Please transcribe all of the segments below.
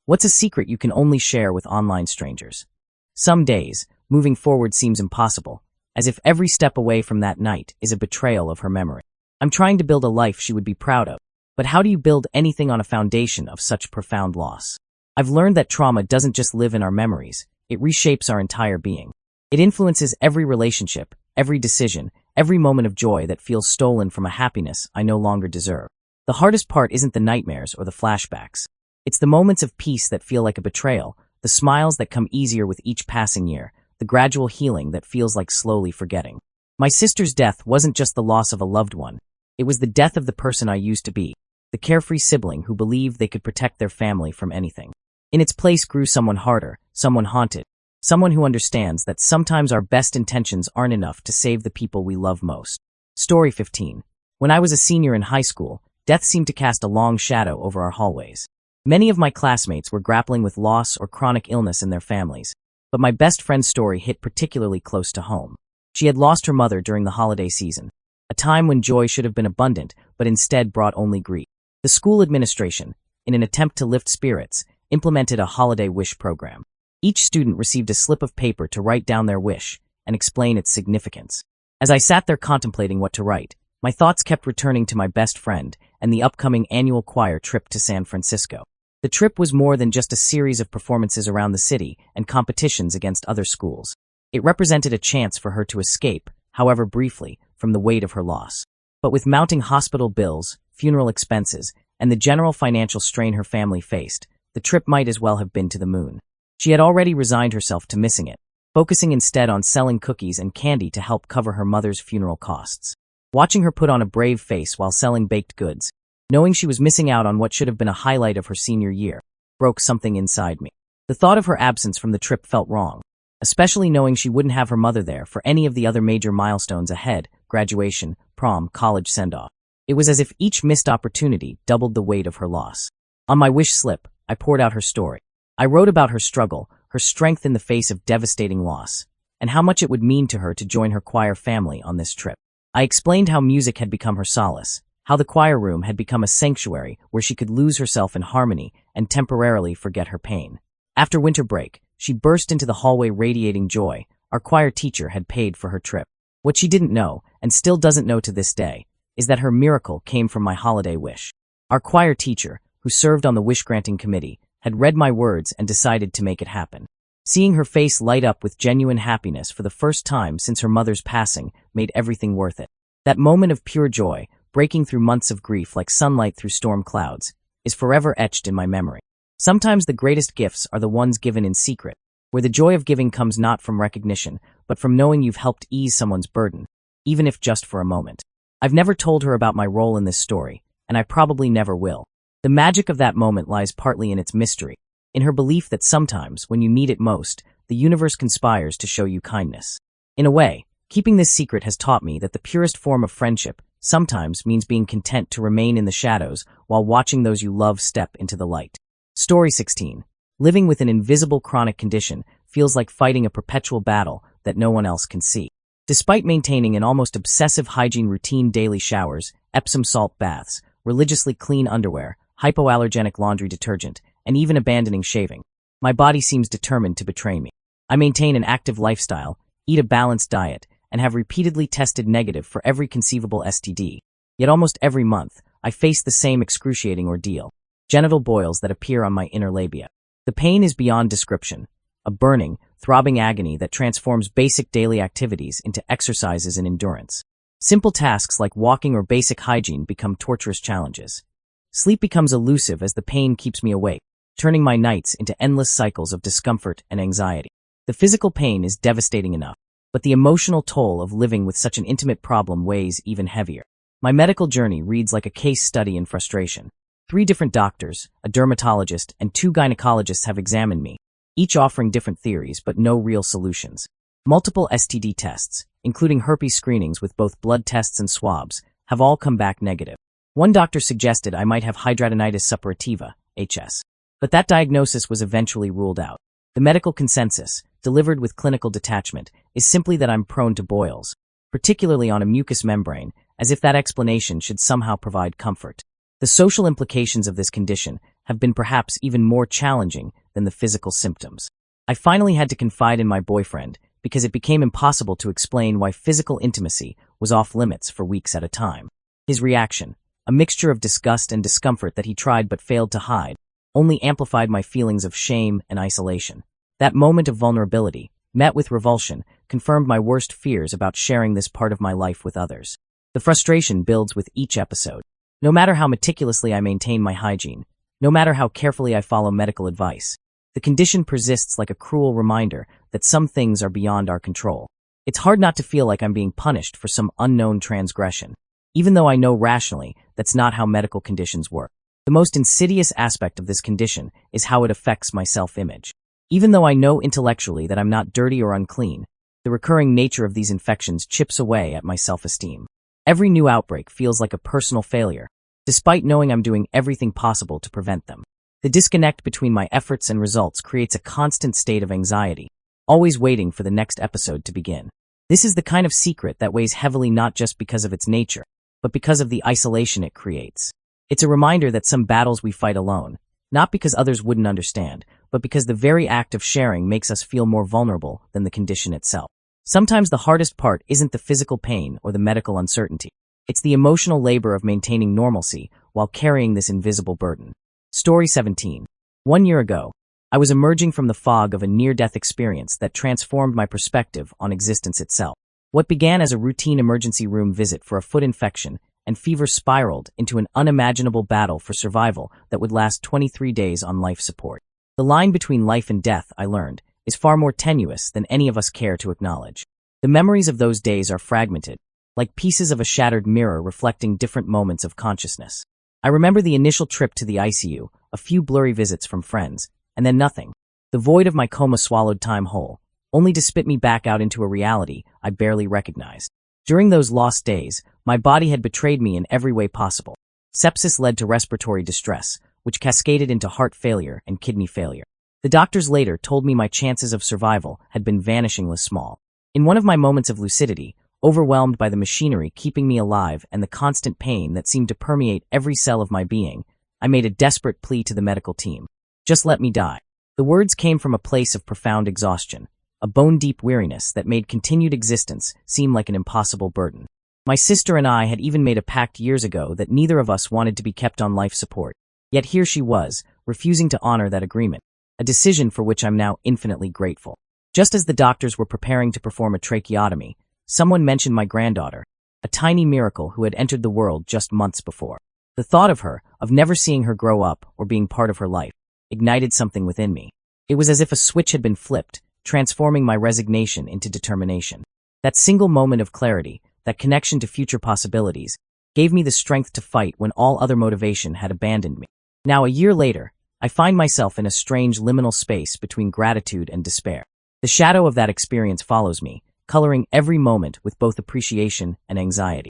What's a secret you can only share with online strangers? Some days, moving forward seems impossible, as if every step away from that night is a betrayal of her memory. I'm trying to build a life she would be proud of, but how do you build anything on a foundation of such profound loss? I've learned that trauma doesn't just live in our memories, it reshapes our entire being. It influences every relationship, every decision, every moment of joy that feels stolen from a happiness I no longer deserve. The hardest part isn't the nightmares or the flashbacks. It's the moments of peace that feel like a betrayal, the smiles that come easier with each passing year, the gradual healing that feels like slowly forgetting. My sister's death wasn't just the loss of a loved one. It was the death of the person I used to be, the carefree sibling who believed they could protect their family from anything. In its place grew someone harder, someone haunted, someone who understands that sometimes our best intentions aren't enough to save the people we love most. Story 15. When I was a senior in high school, death seemed to cast a long shadow over our hallways. Many of my classmates were grappling with loss or chronic illness in their families, but my best friend's story hit particularly close to home. She had lost her mother during the holiday season, a time when joy should have been abundant, but instead brought only grief. The school administration, in an attempt to lift spirits, implemented a holiday wish program. Each student received a slip of paper to write down their wish and explain its significance. As I sat there contemplating what to write, my thoughts kept returning to my best friend and the upcoming annual choir trip to San Francisco. The trip was more than just a series of performances around the city and competitions against other schools. It represented a chance for her to escape, however briefly, from the weight of her loss. But with mounting hospital bills, funeral expenses, and the general financial strain her family faced, the trip might as well have been to the moon. She had already resigned herself to missing it, focusing instead on selling cookies and candy to help cover her mother's funeral costs. Watching her put on a brave face while selling baked goods, knowing she was missing out on what should have been a highlight of her senior year, broke something inside me. The thought of her absence from the trip felt wrong, especially knowing she wouldn't have her mother there for any of the other major milestones ahead: graduation, prom, college send-off. It was as if each missed opportunity doubled the weight of her loss. On my wish slip, I poured out her story. I wrote about her struggle, her strength in the face of devastating loss, and how much it would mean to her to join her choir family on this trip. I explained how music had become her solace, how the choir room had become a sanctuary where she could lose herself in harmony and temporarily forget her pain. After winter break, she burst into the hallway radiating joy. Our choir teacher had paid for her trip. What she didn't know, and still doesn't know to this day, is that her miracle came from my holiday wish. Our choir teacher, who served on the wish-granting committee, had read my words and decided to make it happen. Seeing her face light up with genuine happiness for the first time since her mother's passing made everything worth it. That moment of pure joy, breaking through months of grief like sunlight through storm clouds, is forever etched in my memory. Sometimes the greatest gifts are the ones given in secret, where the joy of giving comes not from recognition, but from knowing you've helped ease someone's burden, even if just for a moment. I've never told her about my role in this story, and I probably never will. The magic of that moment lies partly in its mystery, in her belief that sometimes, when you need it most, the universe conspires to show you kindness. In a way, keeping this secret has taught me that the purest form of friendship sometimes means being content to remain in the shadows while watching those you love step into the light. Story 16. Living with an invisible chronic condition feels like fighting a perpetual battle that no one else can see. Despite maintaining an almost obsessive hygiene routine, daily showers, Epsom salt baths, religiously clean underwear, hypoallergenic laundry detergent, and even abandoning shaving, my body seems determined to betray me. I maintain an active lifestyle, eat a balanced diet, and have repeatedly tested negative for every conceivable STD. Yet almost every month, I face the same excruciating ordeal: genital boils that appear on my inner labia. The pain is beyond description, a burning, throbbing agony that transforms basic daily activities into exercises in endurance. Simple tasks like walking or basic hygiene become torturous challenges. Sleep becomes elusive as the pain keeps me awake, turning my nights into endless cycles of discomfort and anxiety. The physical pain is devastating enough, but the emotional toll of living with such an intimate problem weighs even heavier. My medical journey reads like a case study in frustration. 3 different doctors, a dermatologist, and 2 gynecologists have examined me, each offering different theories but no real solutions. Multiple STD tests, including herpes screenings with both blood tests and swabs, have all come back negative. One doctor suggested I might have hidradenitis suppurativa, HS, but that diagnosis was eventually ruled out. The medical consensus, delivered with clinical detachment, is simply that I'm prone to boils, particularly on a mucous membrane, as if that explanation should somehow provide comfort. The social implications of this condition, have been perhaps even more challenging than the physical symptoms. I finally had to confide in my boyfriend because it became impossible to explain why physical intimacy was off limits for weeks at a time. His reaction, a mixture of disgust and discomfort that he tried but failed to hide, only amplified my feelings of shame and isolation. That moment of vulnerability, met with revulsion, confirmed my worst fears about sharing this part of my life with others. The frustration builds with each episode. No matter how meticulously I maintain my hygiene, no matter how carefully I follow medical advice, the condition persists like a cruel reminder that some things are beyond our control. It's hard not to feel like I'm being punished for some unknown transgression, even though I know rationally that's not how medical conditions work. The most insidious aspect of this condition is how it affects my self-image. Even though I know intellectually that I'm not dirty or unclean, the recurring nature of these infections chips away at my self-esteem. Every new outbreak feels like a personal failure, despite knowing I'm doing everything possible to prevent them. The disconnect between my efforts and results creates a constant state of anxiety, always waiting for the next episode to begin. This is the kind of secret that weighs heavily not just because of its nature, but because of the isolation it creates. It's a reminder that some battles we fight alone, not because others wouldn't understand, but because the very act of sharing makes us feel more vulnerable than the condition itself. Sometimes the hardest part isn't the physical pain or the medical uncertainty. It's the emotional labor of maintaining normalcy while carrying this invisible burden. Story 17. 1 year ago, I was emerging from the fog of a near-death experience that transformed my perspective on existence itself. What began as a routine emergency room visit for a foot infection and fever spiraled into an unimaginable battle for survival that would last 23 days on life support. The line between life and death, I learned, is far more tenuous than any of us care to acknowledge. The memories of those days are fragmented, like pieces of a shattered mirror reflecting different moments of consciousness. I remember the initial trip to the ICU, a few blurry visits from friends, and then nothing. The void of my coma swallowed time whole, only to spit me back out into a reality I barely recognized. During those lost days, my body had betrayed me in every way possible. Sepsis led to respiratory distress, which cascaded into heart failure and kidney failure. The doctors later told me my chances of survival had been vanishingly small. In one of my moments of lucidity, overwhelmed by the machinery keeping me alive and the constant pain that seemed to permeate every cell of my being, I made a desperate plea to the medical team. Just let me die. The words came from a place of profound exhaustion, a bone-deep weariness that made continued existence seem like an impossible burden. My sister and I had even made a pact years ago that neither of us wanted to be kept on life support. Yet here she was, refusing to honor that agreement, a decision for which I'm now infinitely grateful. Just as the doctors were preparing to perform a tracheotomy, someone mentioned my granddaughter, a tiny miracle who had entered the world just months before. The thought of her, of never seeing her grow up or being part of her life, ignited something within me. It was as if a switch had been flipped, transforming my resignation into determination. That single moment of clarity, that connection to future possibilities, gave me the strength to fight when all other motivation had abandoned me. Now, a year later, I find myself in a strange liminal space between gratitude and despair. The shadow of that experience follows me, coloring every moment with both appreciation and anxiety.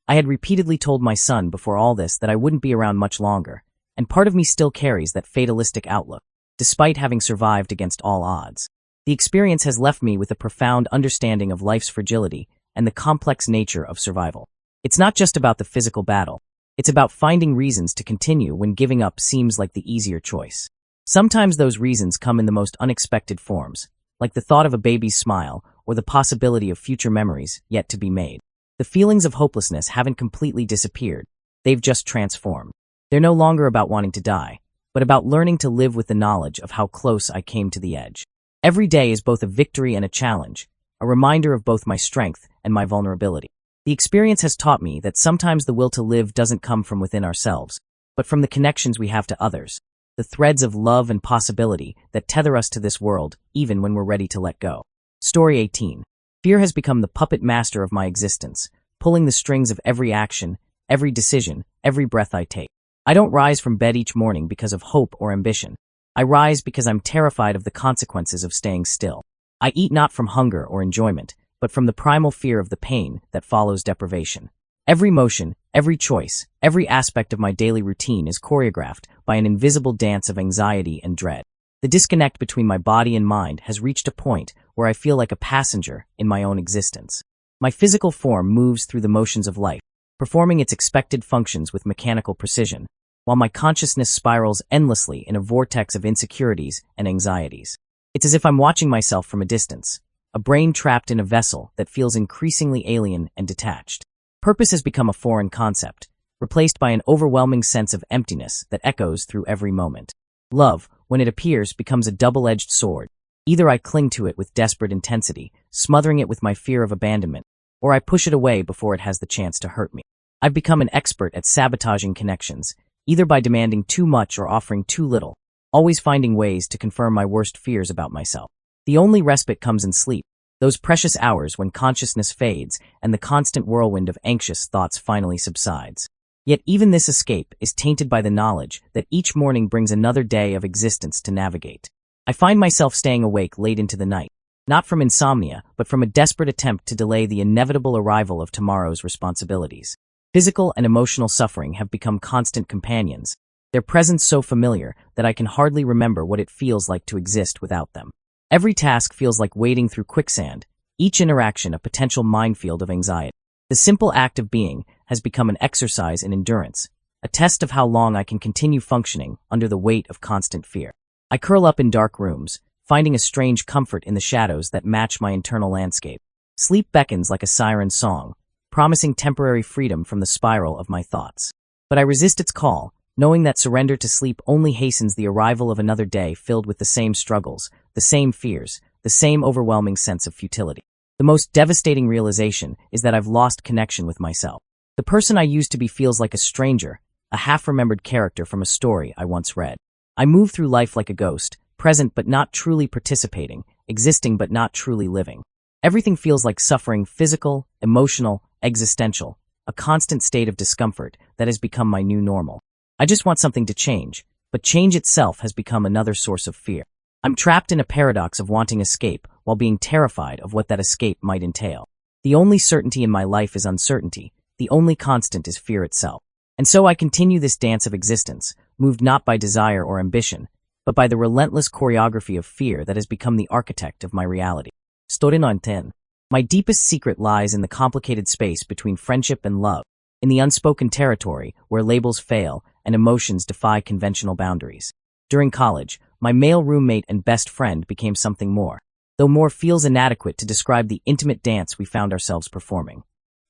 I had repeatedly told my son before all this that I wouldn't be around much longer, and part of me still carries that fatalistic outlook, despite having survived against all odds. The experience has left me with a profound understanding of life's fragility and the complex nature of survival. It's not just about the physical battle. It's about finding reasons to continue when giving up seems like the easier choice. Sometimes those reasons come in the most unexpected forms, like the thought of a baby's smile or the possibility of future memories yet to be made. The feelings of hopelessness haven't completely disappeared. They've just transformed. They're no longer about wanting to die, but about learning to live with the knowledge of how close I came to the edge. Every day is both a victory and a challenge, a reminder of both my strength and my vulnerability. The experience has taught me that sometimes the will to live doesn't come from within ourselves, but from the connections we have to others, the threads of love and possibility that tether us to this world even when we're ready to let go. Story 18. Fear has become the puppet master of my existence, pulling the strings of every action, every decision, every breath I take. I don't rise from bed each morning because of hope or ambition. I rise because I'm terrified of the consequences of staying still. I eat not from hunger or enjoyment, but from the primal fear of the pain that follows deprivation. Every motion, every choice, every aspect of my daily routine is choreographed by an invisible dance of anxiety and dread. The disconnect between my body and mind has reached a point where I feel like a passenger in my own existence. My physical form moves through the motions of life, performing its expected functions with mechanical precision, while my consciousness spirals endlessly in a vortex of insecurities and anxieties. It's as if I'm watching myself from a distance, a brain trapped in a vessel that feels increasingly alien and detached. Purpose has become a foreign concept, replaced by an overwhelming sense of emptiness that echoes through every moment. Love, when it appears, becomes a double-edged sword. Either I cling to it with desperate intensity, smothering it with my fear of abandonment, or I push it away before it has the chance to hurt me. I've become an expert at sabotaging connections, either by demanding too much or offering too little, always finding ways to confirm my worst fears about myself. The only respite comes in sleep, those precious hours when consciousness fades and the constant whirlwind of anxious thoughts finally subsides. Yet even this escape is tainted by the knowledge that each morning brings another day of existence to navigate. I find myself staying awake late into the night, not from insomnia, but from a desperate attempt to delay the inevitable arrival of tomorrow's responsibilities. Physical and emotional suffering have become constant companions, their presence so familiar that I can hardly remember what it feels like to exist without them. Every task feels like wading through quicksand, each interaction a potential minefield of anxiety. The simple act of being has become an exercise in endurance, a test of how long I can continue functioning under the weight of constant fear. I curl up in dark rooms, finding a strange comfort in the shadows that match my internal landscape. Sleep beckons like a siren song, promising temporary freedom from the spiral of my thoughts. But I resist its call, knowing that surrender to sleep only hastens the arrival of another day filled with the same struggles, the same fears, the same overwhelming sense of futility. The most devastating realization is that I've lost connection with myself. The person I used to be feels like a stranger, a half-remembered character from a story I once read. I move through life like a ghost, present but not truly participating, existing but not truly living. Everything feels like suffering, physical, emotional, existential, a constant state of discomfort that has become my new normal. I just want something to change, but change itself has become another source of fear. I'm trapped in a paradox of wanting escape while being terrified of what that escape might entail. The only certainty in my life is uncertainty, the only constant is fear itself. And so I continue this dance of existence, moved not by desire or ambition, but by the relentless choreography of fear that has become the architect of my reality. Story 10. My deepest secret lies in the complicated space between friendship and love, in the unspoken territory where labels fail and emotions defy conventional boundaries. During college, my male roommate and best friend became something more, though more feels inadequate to describe the intimate dance we found ourselves performing.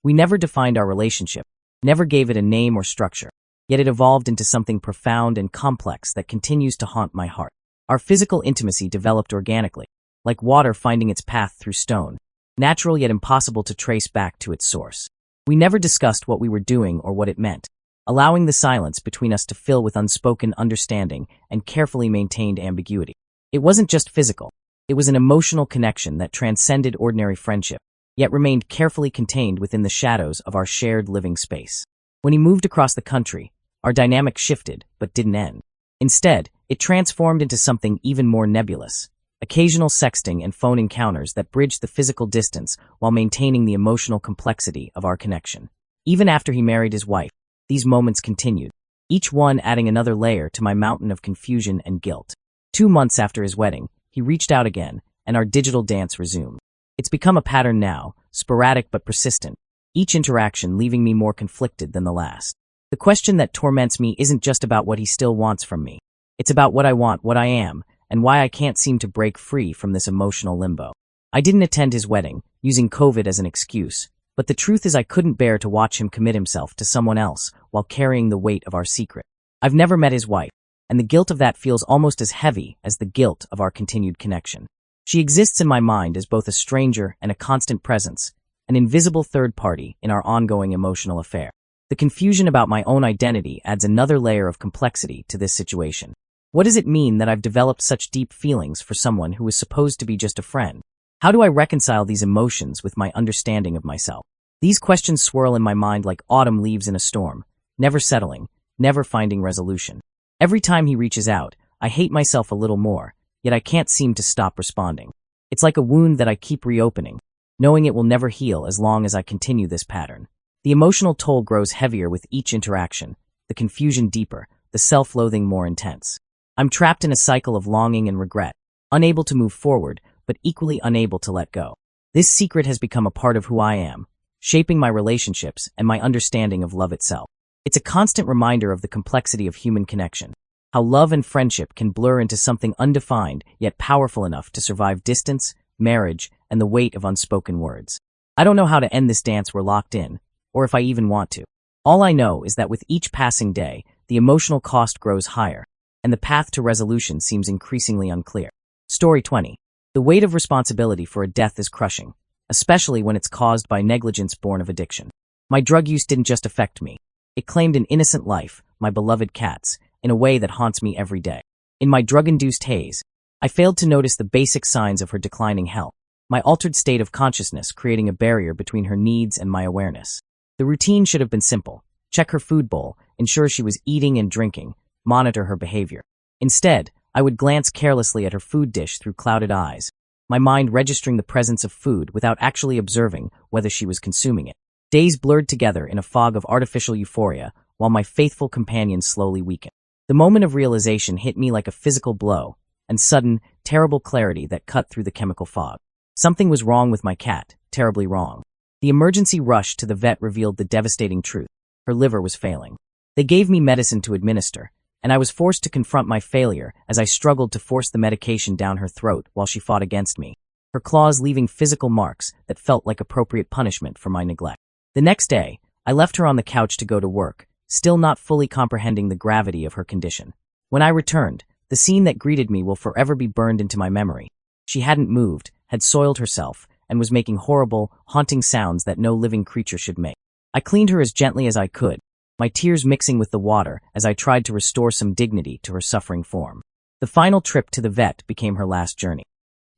We never defined our relationship, never gave it a name or structure, yet it evolved into something profound and complex that continues to haunt my heart. Our physical intimacy developed organically, like water finding its path through stone, natural yet impossible to trace back to its source. We never discussed what we were doing or what it meant, allowing the silence between us to fill with unspoken understanding and carefully maintained ambiguity. It wasn't just physical, it was an emotional connection that transcended ordinary friendship, yet remained carefully contained within the shadows of our shared living space. When he moved across the country, our dynamic shifted, but didn't end. Instead, it transformed into something even more nebulous. Occasional sexting and phone encounters that bridged the physical distance while maintaining the emotional complexity of our connection. Even after he married his wife, these moments continued, each one adding another layer to my mountain of confusion and guilt. 2 months after his wedding, he reached out again, and our digital dance resumed. It's become a pattern now, sporadic but persistent, each interaction leaving me more conflicted than the last. The question that torments me isn't just about what he still wants from me. It's about what I want, what I am, and why I can't seem to break free from this emotional limbo. I didn't attend his wedding, using COVID as an excuse, but the truth is I couldn't bear to watch him commit himself to someone else while carrying the weight of our secret. I've never met his wife, and the guilt of that feels almost as heavy as the guilt of our continued connection. She exists in my mind as both a stranger and a constant presence, an invisible third party in our ongoing emotional affair. The confusion about my own identity adds another layer of complexity to this situation. What does it mean that I've developed such deep feelings for someone who was supposed to be just a friend? How do I reconcile these emotions with my understanding of myself? These questions swirl in my mind like autumn leaves in a storm, never settling, never finding resolution. Every time he reaches out, I hate myself a little more, yet I can't seem to stop responding. It's like a wound that I keep reopening, knowing it will never heal as long as I continue this pattern. The emotional toll grows heavier with each interaction, the confusion deeper, the self-loathing more intense. I'm trapped in a cycle of longing and regret, unable to move forward, but equally unable to let go. This secret has become a part of who I am, shaping my relationships and my understanding of love itself. It's a constant reminder of the complexity of human connection, how love and friendship can blur into something undefined yet powerful enough to survive distance, marriage, and the weight of unspoken words. I don't know how to end this dance we're locked in, or if I even want to. All I know is that with each passing day, the emotional cost grows higher, and the path to resolution seems increasingly unclear. Story 20. The weight of responsibility for a death is crushing, especially when it's caused by negligence born of addiction. My drug use didn't just affect me. It claimed an innocent life, my beloved cat's, in a way that haunts me every day. In my drug-induced haze, I failed to notice the basic signs of her declining health, my altered state of consciousness creating a barrier between her needs and my awareness. The routine should have been simple: check her food bowl, ensure she was eating and drinking, monitor her behavior. Instead, I would glance carelessly at her food dish through clouded eyes, my mind registering the presence of food without actually observing whether she was consuming it. Days blurred together in a fog of artificial euphoria, while my faithful companion slowly weakened. The moment of realization hit me like a physical blow, and sudden, terrible clarity that cut through the chemical fog. Something was wrong with my cat, terribly wrong. The emergency rush to the vet revealed the devastating truth: her liver was failing. They gave me medicine to administer, and I was forced to confront my failure as I struggled to force the medication down her throat while she fought against me, her claws leaving physical marks that felt like appropriate punishment for my neglect. The next day, I left her on the couch to go to work, still not fully comprehending the gravity of her condition. When I returned, the scene that greeted me will forever be burned into my memory. She hadn't moved, had soiled herself, and was making horrible, haunting sounds that no living creature should make. I cleaned her as gently as I could, my tears mixing with the water as I tried to restore some dignity to her suffering form. The final trip to the vet became her last journey.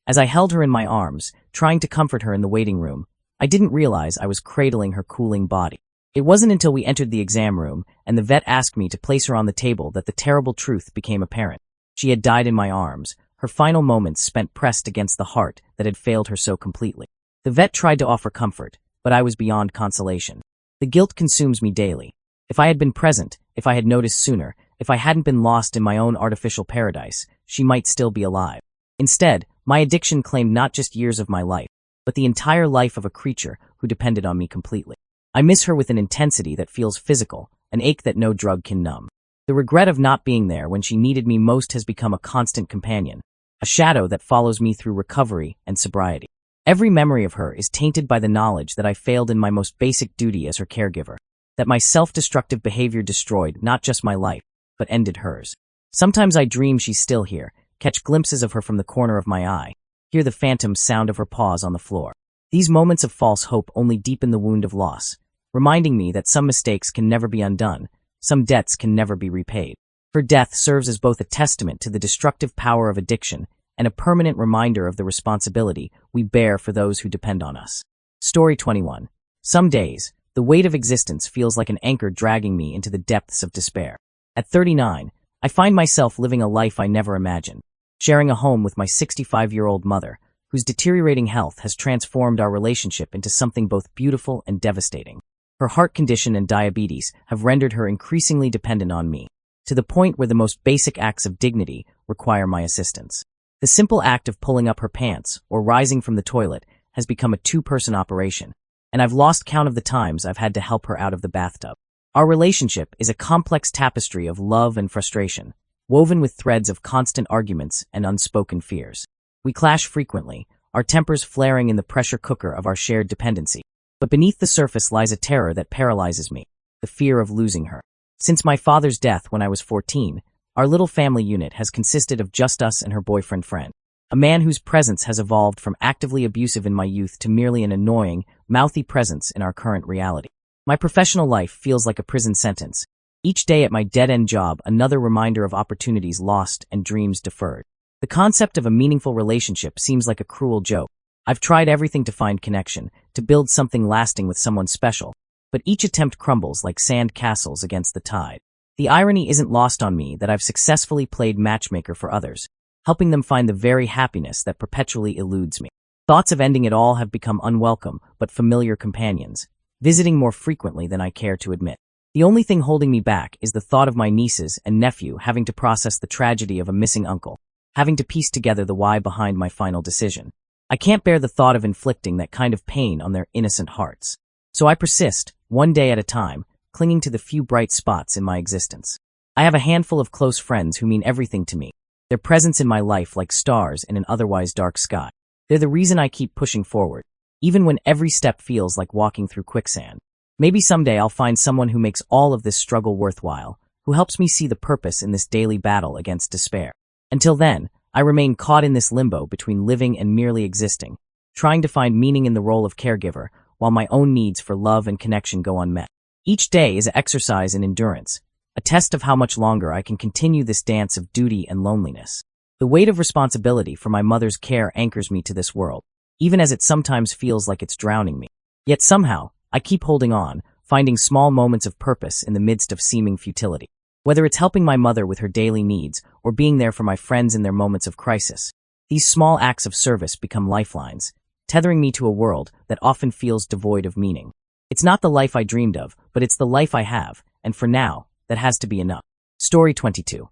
As I held her in my arms, trying to comfort her in the waiting room, I didn't realize I was cradling her cooling body. It wasn't until we entered the exam room and the vet asked me to place her on the table that the terrible truth became apparent. She had died in my arms, her final moments spent pressed against the heart that had failed her so completely. The vet tried to offer comfort, but I was beyond consolation. The guilt consumes me daily. If I had been present, if I had noticed sooner, if I hadn't been lost in my own artificial paradise, she might still be alive. Instead, my addiction claimed not just years of my life, but the entire life of a creature who depended on me completely. I miss her with an intensity that feels physical, an ache that no drug can numb. The regret of not being there when she needed me most has become a constant companion, a shadow that follows me through recovery and sobriety. Every memory of her is tainted by the knowledge that I failed in my most basic duty as her caregiver, that my self-destructive behavior destroyed not just my life, but ended hers. Sometimes I dream she's still here, catch glimpses of her from the corner of my eye, hear the phantom sound of her paws on the floor. These moments of false hope only deepen the wound of loss, reminding me that some mistakes can never be undone, some debts can never be repaid. Her death serves as both a testament to the destructive power of addiction and a permanent reminder of the responsibility we bear for those who depend on us. Story 21. Some days, the weight of existence feels like an anchor dragging me into the depths of despair. At 39, I find myself living a life I never imagined, sharing a home with my 65-year-old mother, whose deteriorating health has transformed our relationship into something both beautiful and devastating. Her heart condition and diabetes have rendered her increasingly dependent on me, to the point where the most basic acts of dignity require my assistance. The simple act of pulling up her pants or rising from the toilet has become a two-person operation, and I've lost count of the times I've had to help her out of the bathtub. Our relationship is a complex tapestry of love and frustration, woven with threads of constant arguments and unspoken fears. We clash frequently, our tempers flaring in the pressure cooker of our shared dependency. But beneath the surface lies a terror that paralyzes me, the fear of losing her. Since my father's death when I was 14, our little family unit has consisted of just us and her boyfriend friend, a man whose presence has evolved from actively abusive in my youth to merely an annoying, mouthy presence in our current reality. My professional life feels like a prison sentence. Each day at my dead-end job, another reminder of opportunities lost and dreams deferred. The concept of a meaningful relationship seems like a cruel joke. I've tried everything to find connection, to build something lasting with someone special, but each attempt crumbles like sand castles against the tide. The irony isn't lost on me that I've successfully played matchmaker for others, helping them find the very happiness that perpetually eludes me. Thoughts of ending it all have become unwelcome but familiar companions, visiting more frequently than I care to admit. The only thing holding me back is the thought of my nieces and nephew having to process the tragedy of a missing uncle, having to piece together the why behind my final decision. I can't bear the thought of inflicting that kind of pain on their innocent hearts. So I persist, one day at a time, clinging to the few bright spots in my existence. I have a handful of close friends who mean everything to me, their presence in my life like stars in an otherwise dark sky. They're the reason I keep pushing forward, even when every step feels like walking through quicksand. Maybe someday I'll find someone who makes all of this struggle worthwhile, who helps me see the purpose in this daily battle against despair. Until then, I remain caught in this limbo between living and merely existing, trying to find meaning in the role of caregiver while my own needs for love and connection go unmet. Each day is an exercise in endurance, a test of how much longer I can continue this dance of duty and loneliness. The weight of responsibility for my mother's care anchors me to this world, even as it sometimes feels like it's drowning me. Yet somehow, I keep holding on, finding small moments of purpose in the midst of seeming futility. Whether it's helping my mother with her daily needs or being there for my friends in their moments of crisis, these small acts of service become lifelines, tethering me to a world that often feels devoid of meaning. It's not the life I dreamed of, but it's the life I have, and for now, that has to be enough. Story 22.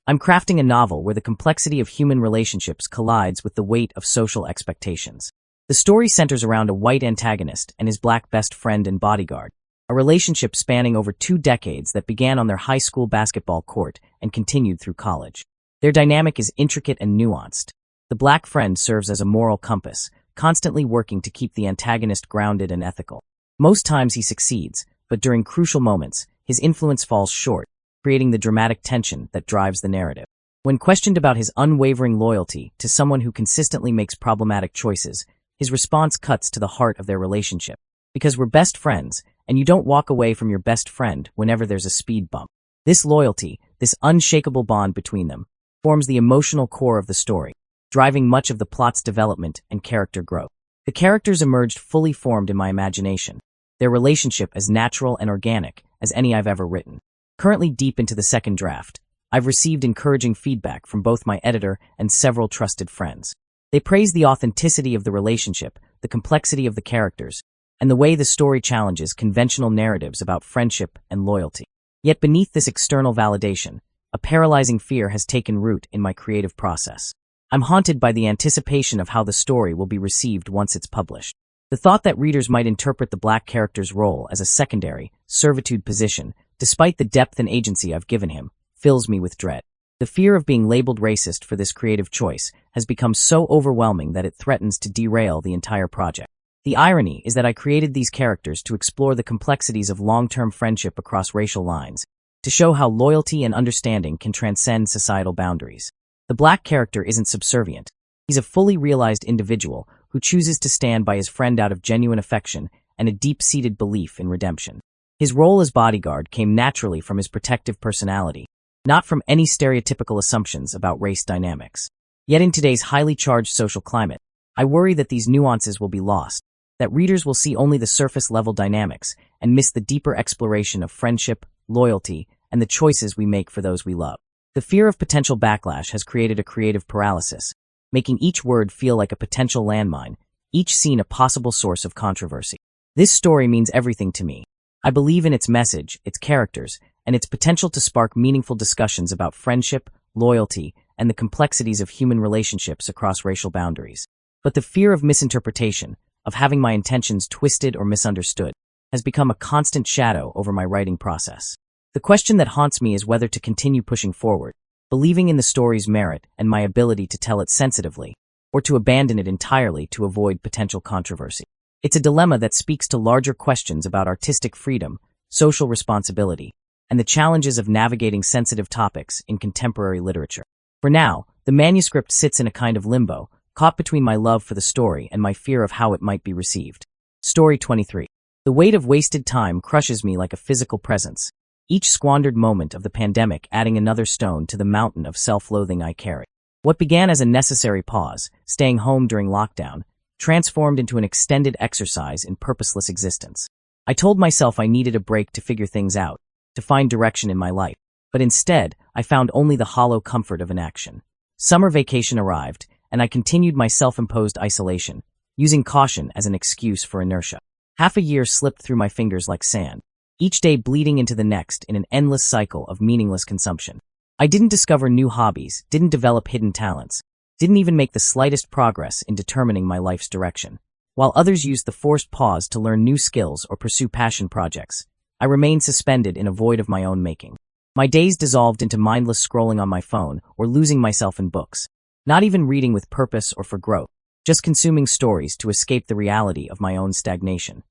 I'm crafting a novel where the complexity of human relationships collides with the weight of social expectations. The story centers around a white antagonist and his black best friend and bodyguard, a relationship spanning over 2 decades that began on their high school basketball court and continued through college. Their dynamic is intricate and nuanced. The black friend serves as a moral compass, constantly working to keep the antagonist grounded and ethical. Most times he succeeds, but during crucial moments, his influence falls short, creating the dramatic tension that drives the narrative. When questioned about his unwavering loyalty to someone who consistently makes problematic choices, his response cuts to the heart of their relationship. Because we're best friends, and you don't walk away from your best friend whenever there's a speed bump. This loyalty, this unshakable bond between them, forms the emotional core of the story, driving much of the plot's development and character growth. The characters emerged fully formed in my imagination, their relationship as natural and organic as any I've ever written. Currently deep into the second draft, I've received encouraging feedback from both my editor and several trusted friends. They praise the authenticity of the relationship, the complexity of the characters, and the way the story challenges conventional narratives about friendship and loyalty. Yet beneath this external validation, a paralyzing fear has taken root in my creative process. I'm haunted by the anticipation of how the story will be received once it's published. The thought that readers might interpret the black character's role as a secondary, servitude position, despite the depth and agency I've given him, fills me with dread. The fear of being labeled racist for this creative choice has become so overwhelming that it threatens to derail the entire project. The irony is that I created these characters to explore the complexities of long-term friendship across racial lines, to show how loyalty and understanding can transcend societal boundaries. The black character isn't subservient. He's a fully realized individual who chooses to stand by his friend out of genuine affection and a deep-seated belief in redemption. His role as bodyguard came naturally from his protective personality, not from any stereotypical assumptions about race dynamics. Yet in today's highly charged social climate, I worry that these nuances will be lost, that readers will see only the surface-level dynamics and miss the deeper exploration of friendship, loyalty, and the choices we make for those we love. The fear of potential backlash has created a creative paralysis, making each word feel like a potential landmine, each scene a possible source of controversy. This story means everything to me. I believe in its message, its characters, and its potential to spark meaningful discussions about friendship, loyalty, and the complexities of human relationships across racial boundaries. But the fear of misinterpretation, of having my intentions twisted or misunderstood, has become a constant shadow over my writing process. The question that haunts me is whether to continue pushing forward, believing in the story's merit and my ability to tell it sensitively, or to abandon it entirely to avoid potential controversy. It's a dilemma that speaks to larger questions about artistic freedom, social responsibility, and the challenges of navigating sensitive topics in contemporary literature. For now, the manuscript sits in a kind of limbo, caught between my love for the story and my fear of how it might be received. Story 23. The weight of wasted time crushes me like a physical presence, each squandered moment of the pandemic adding another stone to the mountain of self-loathing I carry. What began as a necessary pause, staying home during lockdown, transformed into an extended exercise in purposeless existence. I told myself I needed a break to figure things out, to find direction in my life, but instead, I found only the hollow comfort of inaction. Summer vacation arrived, and I continued my self-imposed isolation, using caution as an excuse for inertia. Half a year slipped through my fingers like sand, each day bleeding into the next in an endless cycle of meaningless consumption. I didn't discover new hobbies, didn't develop hidden talents, didn't even make the slightest progress in determining my life's direction. While others used the forced pause to learn new skills or pursue passion projects, I remained suspended in a void of my own making. My days dissolved into mindless scrolling on my phone or losing myself in books. Not even reading with purpose or for growth, just consuming stories to escape the reality of my own stagnation.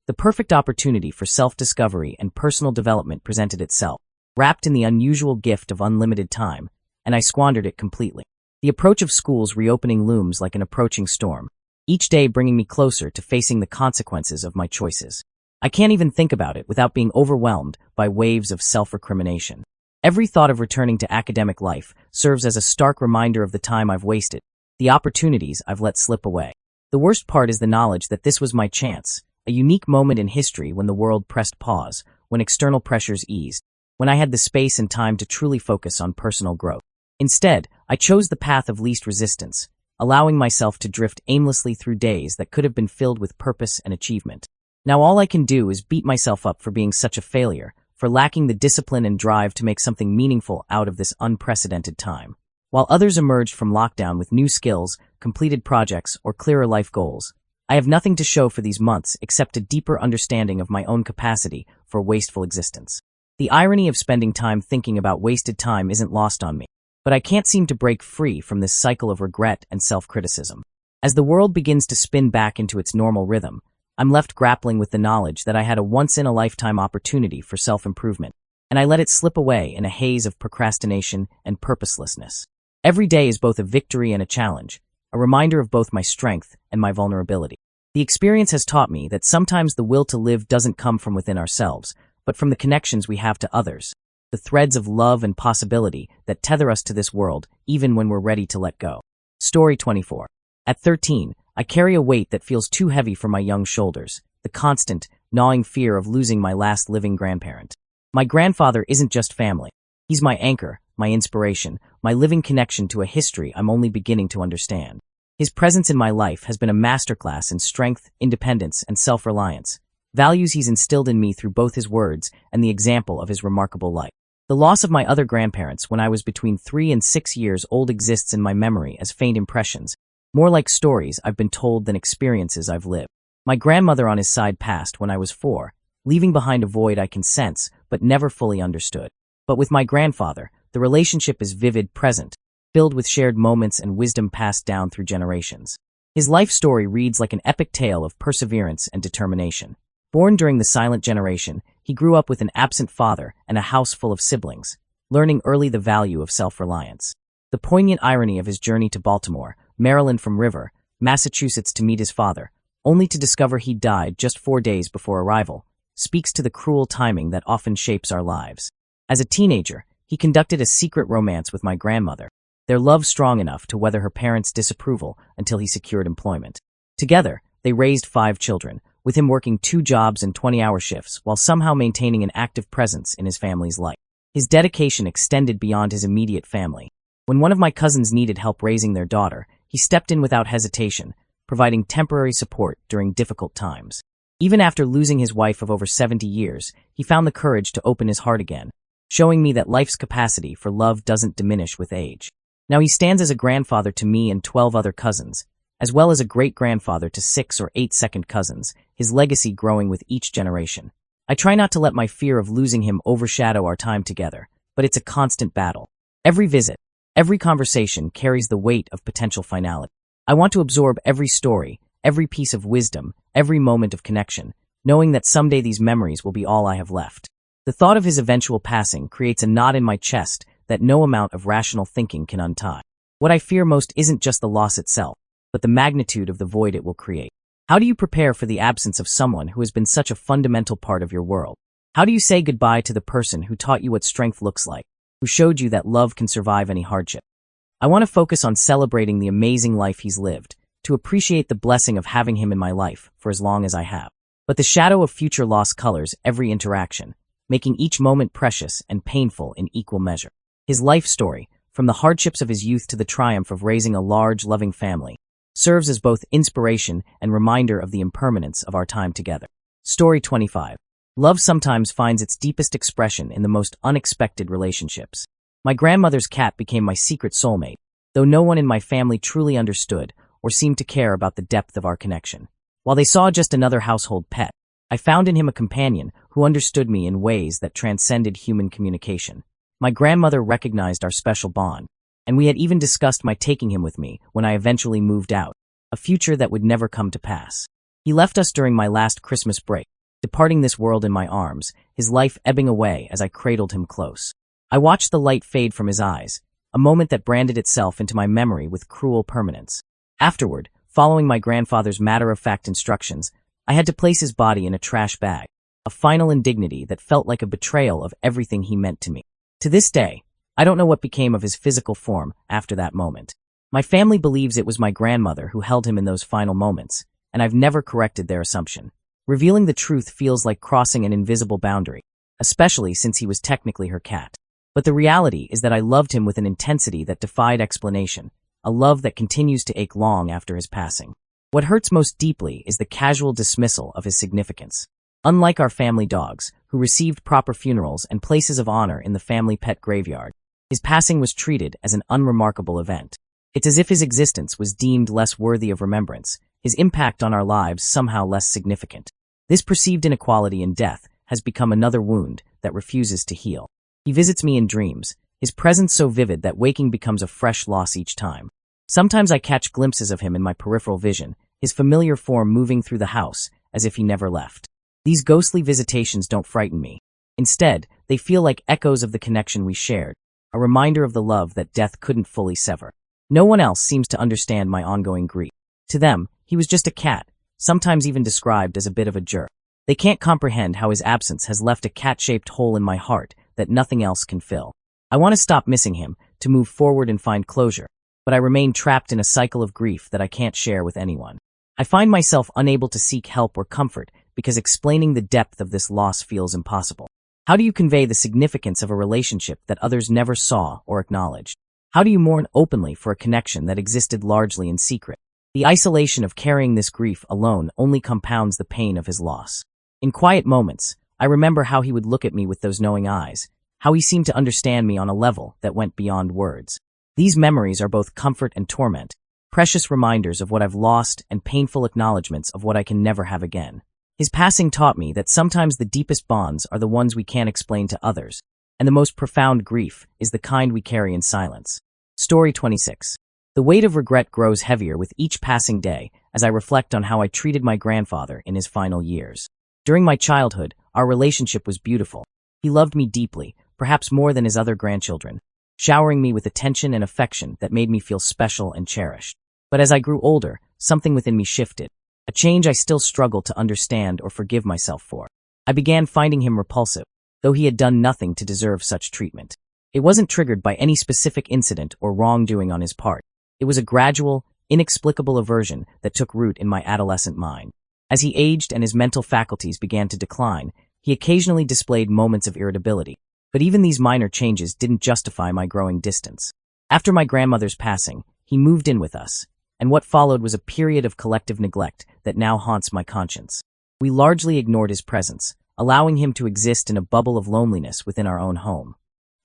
The perfect opportunity for self-discovery and personal development presented itself, wrapped in the unusual gift of unlimited time, and I squandered it completely. The approach of school's reopening looms like an approaching storm, each day bringing me closer to facing the consequences of my choices. I can't even think about it without being overwhelmed by waves of self-recrimination. Every thought of returning to academic life serves as a stark reminder of the time I've wasted, the opportunities I've let slip away. The worst part is the knowledge that this was my chance, a unique moment in history when the world pressed pause, when external pressures eased, when I had the space and time to truly focus on personal growth. Instead, I chose the path of least resistance, allowing myself to drift aimlessly through days that could have been filled with purpose and achievement. Now all I can do is beat myself up for being such a failure, for lacking the discipline and drive to make something meaningful out of this unprecedented time. While others emerged from lockdown with new skills, completed projects, or clearer life goals, I have nothing to show for these months except a deeper understanding of my own capacity for wasteful existence. The irony of spending time thinking about wasted time isn't lost on me, but I can't seem to break free from this cycle of regret and self-criticism. As the world begins to spin back into its normal rhythm, I'm left grappling with the knowledge that I had a once-in-a-lifetime opportunity for self-improvement, and I let it slip away in a haze of procrastination and purposelessness. Every day is both a victory and a challenge, a reminder of both my strength and my vulnerability. The experience has taught me that sometimes the will to live doesn't come from within ourselves, but from the connections we have to others, the threads of love and possibility that tether us to this world even when we're ready to let go. Story 24. At 13, I carry a weight that feels too heavy for my young shoulders, the constant, gnawing fear of losing my last living grandparent. My grandfather isn't just family. He's my anchor, my inspiration, my living connection to a history I'm only beginning to understand. His presence in my life has been a masterclass in strength, independence, and self-reliance, values he's instilled in me through both his words and the example of his remarkable life. The loss of my other grandparents when I was between 3 and 6 years old exists in my memory as faint impressions, more like stories I've been told than experiences I've lived. My grandmother on his side passed when I was 4, leaving behind a void I can sense but never fully understood. But with my grandfather, the relationship is vivid, present, filled with shared moments and wisdom passed down through generations. His life story reads like an epic tale of perseverance and determination. Born during the silent generation, he grew up with an absent father and a house full of siblings, learning early the value of self-reliance. The poignant irony of his journey to Baltimore, Maryland from River, Massachusetts to meet his father, only to discover he died just 4 days before arrival, speaks to the cruel timing that often shapes our lives. As a teenager, he conducted a secret romance with my grandmother, their love strong enough to weather her parents' disapproval until he secured employment. Together, they raised 5 children, with him working 2 jobs and 20-hour shifts while somehow maintaining an active presence in his family's life. His dedication extended beyond his immediate family. When one of my cousins needed help raising their daughter, he stepped in without hesitation, providing temporary support during difficult times. Even after losing his wife of over 70 years, he found the courage to open his heart again, showing me that life's capacity for love doesn't diminish with age. Now he stands as a grandfather to me and 12 other cousins, as well as a great-grandfather to 6 or 8 second cousins, his legacy growing with each generation. I try not to let my fear of losing him overshadow our time together, but it's a constant battle. Every visit, every conversation carries the weight of potential finality. I want to absorb every story, every piece of wisdom, every moment of connection, knowing that someday these memories will be all I have left. The thought of his eventual passing creates a knot in my chest that no amount of rational thinking can untie. What I fear most isn't just the loss itself, but the magnitude of the void it will create. How do you prepare for the absence of someone who has been such a fundamental part of your world? How do you say goodbye to the person who taught you what strength looks like, who showed you that love can survive any hardship? I want to focus on celebrating the amazing life he's lived, to appreciate the blessing of having him in my life for as long as I have. But the shadow of future loss colors every interaction, making each moment precious and painful in equal measure. His life story, from the hardships of his youth to the triumph of raising a large, loving family, serves as both inspiration and reminder of the impermanence of our time together. Story 25. Love sometimes finds its deepest expression in the most unexpected relationships. My grandmother's cat became my secret soulmate, though no one in my family truly understood or seemed to care about the depth of our connection. While they saw just another household pet, I found in him a companion who understood me in ways that transcended human communication. My grandmother recognized our special bond, and we had even discussed my taking him with me when I eventually moved out, a future that would never come to pass. He left us during my last Christmas break, departing this world in my arms, his life ebbing away as I cradled him close. I watched the light fade from his eyes, a moment that branded itself into my memory with cruel permanence. Afterward, following my grandfather's matter-of-fact instructions, I had to place his body in a trash bag, a final indignity that felt like a betrayal of everything he meant to me. To this day, I don't know what became of his physical form after that moment. My family believes it was my grandmother who held him in those final moments, and I've never corrected their assumption. Revealing the truth feels like crossing an invisible boundary, especially since he was technically her cat. But the reality is that I loved him with an intensity that defied explanation, a love that continues to ache long after his passing. What hurts most deeply is the casual dismissal of his significance. Unlike our family dogs, who received proper funerals and places of honor in the family pet graveyard, his passing was treated as an unremarkable event. It's as if his existence was deemed less worthy of remembrance, his impact on our lives somehow less significant. This perceived inequality in death has become another wound that refuses to heal. He visits me in dreams, his presence so vivid that waking becomes a fresh loss each time. Sometimes I catch glimpses of him in my peripheral vision, his familiar form moving through the house as if he never left. These ghostly visitations don't frighten me. Instead, they feel like echoes of the connection we shared, a reminder of the love that death couldn't fully sever. No one else seems to understand my ongoing grief. To them, he was just a cat, sometimes even described as a bit of a jerk. They can't comprehend how his absence has left a cat-shaped hole in my heart that nothing else can fill. I want to stop missing him, to move forward and find closure, but I remain trapped in a cycle of grief that I can't share with anyone. I find myself unable to seek help or comfort because explaining the depth of this loss feels impossible. How do you convey the significance of a relationship that others never saw or acknowledged? How do you mourn openly for a connection that existed largely in secret? The isolation of carrying this grief alone only compounds the pain of his loss. In quiet moments, I remember how he would look at me with those knowing eyes, how he seemed to understand me on a level that went beyond words. These memories are both comfort and torment, precious reminders of what I've lost and painful acknowledgments of what I can never have again. His passing taught me that sometimes the deepest bonds are the ones we can't explain to others, and the most profound grief is the kind we carry in silence. Story 26. The weight of regret grows heavier with each passing day as I reflect on how I treated my grandfather in his final years. During my childhood, our relationship was beautiful. He loved me deeply, perhaps more than his other grandchildren, showering me with attention and affection that made me feel special and cherished. But as I grew older, something within me shifted, a change I still struggled to understand or forgive myself for. I began finding him repulsive, though he had done nothing to deserve such treatment. It wasn't triggered by any specific incident or wrongdoing on his part. It was a gradual, inexplicable aversion that took root in my adolescent mind. As he aged and his mental faculties began to decline, he occasionally displayed moments of irritability. But even these minor changes didn't justify my growing distance. After my grandmother's passing, he moved in with us, and what followed was a period of collective neglect that now haunts my conscience. We largely ignored his presence, allowing him to exist in a bubble of loneliness within our own home.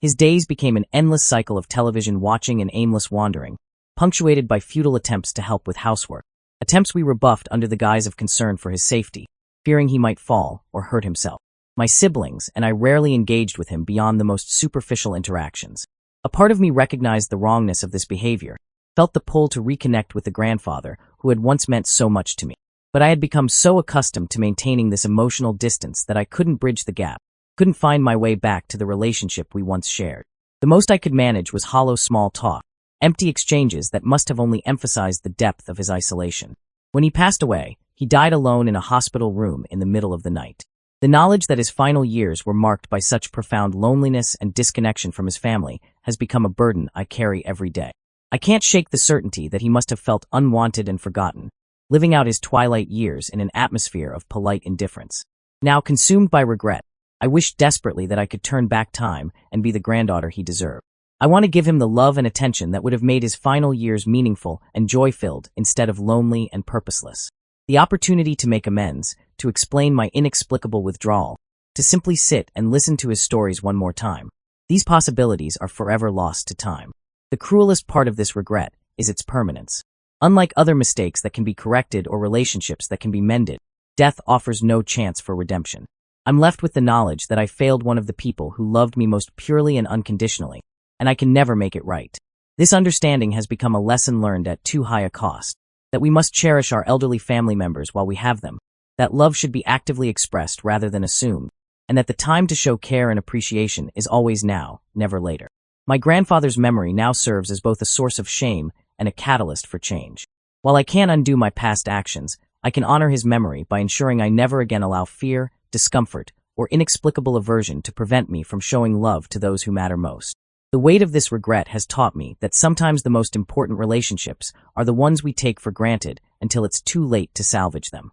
His days became an endless cycle of television watching and aimless wandering, punctuated by futile attempts to help with housework, attempts we rebuffed under the guise of concern for his safety, fearing he might fall or hurt himself. My siblings and I rarely engaged with him beyond the most superficial interactions. A part of me recognized the wrongness of this behavior, felt the pull to reconnect with the grandfather who had once meant so much to me. But I had become so accustomed to maintaining this emotional distance that I couldn't bridge the gap, couldn't find my way back to the relationship we once shared. The most I could manage was hollow small talk, empty exchanges that must have only emphasized the depth of his isolation. When he passed away, he died alone in a hospital room in the middle of the night. The knowledge that his final years were marked by such profound loneliness and disconnection from his family has become a burden I carry every day. I can't shake the certainty that he must have felt unwanted and forgotten, living out his twilight years in an atmosphere of polite indifference. Now consumed by regret, I wish desperately that I could turn back time and be the granddaughter he deserved. I want to give him the love and attention that would have made his final years meaningful and joy-filled instead of lonely and purposeless. The opportunity to make amends, to explain my inexplicable withdrawal, to simply sit and listen to his stories one more time. These possibilities are forever lost to time. The cruelest part of this regret is its permanence. Unlike other mistakes that can be corrected or relationships that can be mended, Death offers no chance for redemption. I'm left with the knowledge that I failed one of the people who loved me most purely and unconditionally, and I can never make it right. This understanding has become a lesson learned at too high a cost, that we must cherish our elderly family members while we have them, that love should be actively expressed rather than assumed, and that the time to show care and appreciation is always now, never later. My grandfather's memory now serves as both a source of shame and a catalyst for change. While I can't undo my past actions, I can honor his memory by ensuring I never again allow fear, discomfort, or inexplicable aversion to prevent me from showing love to those who matter most. The weight of this regret has taught me that sometimes the most important relationships are the ones we take for granted until it's too late to salvage them.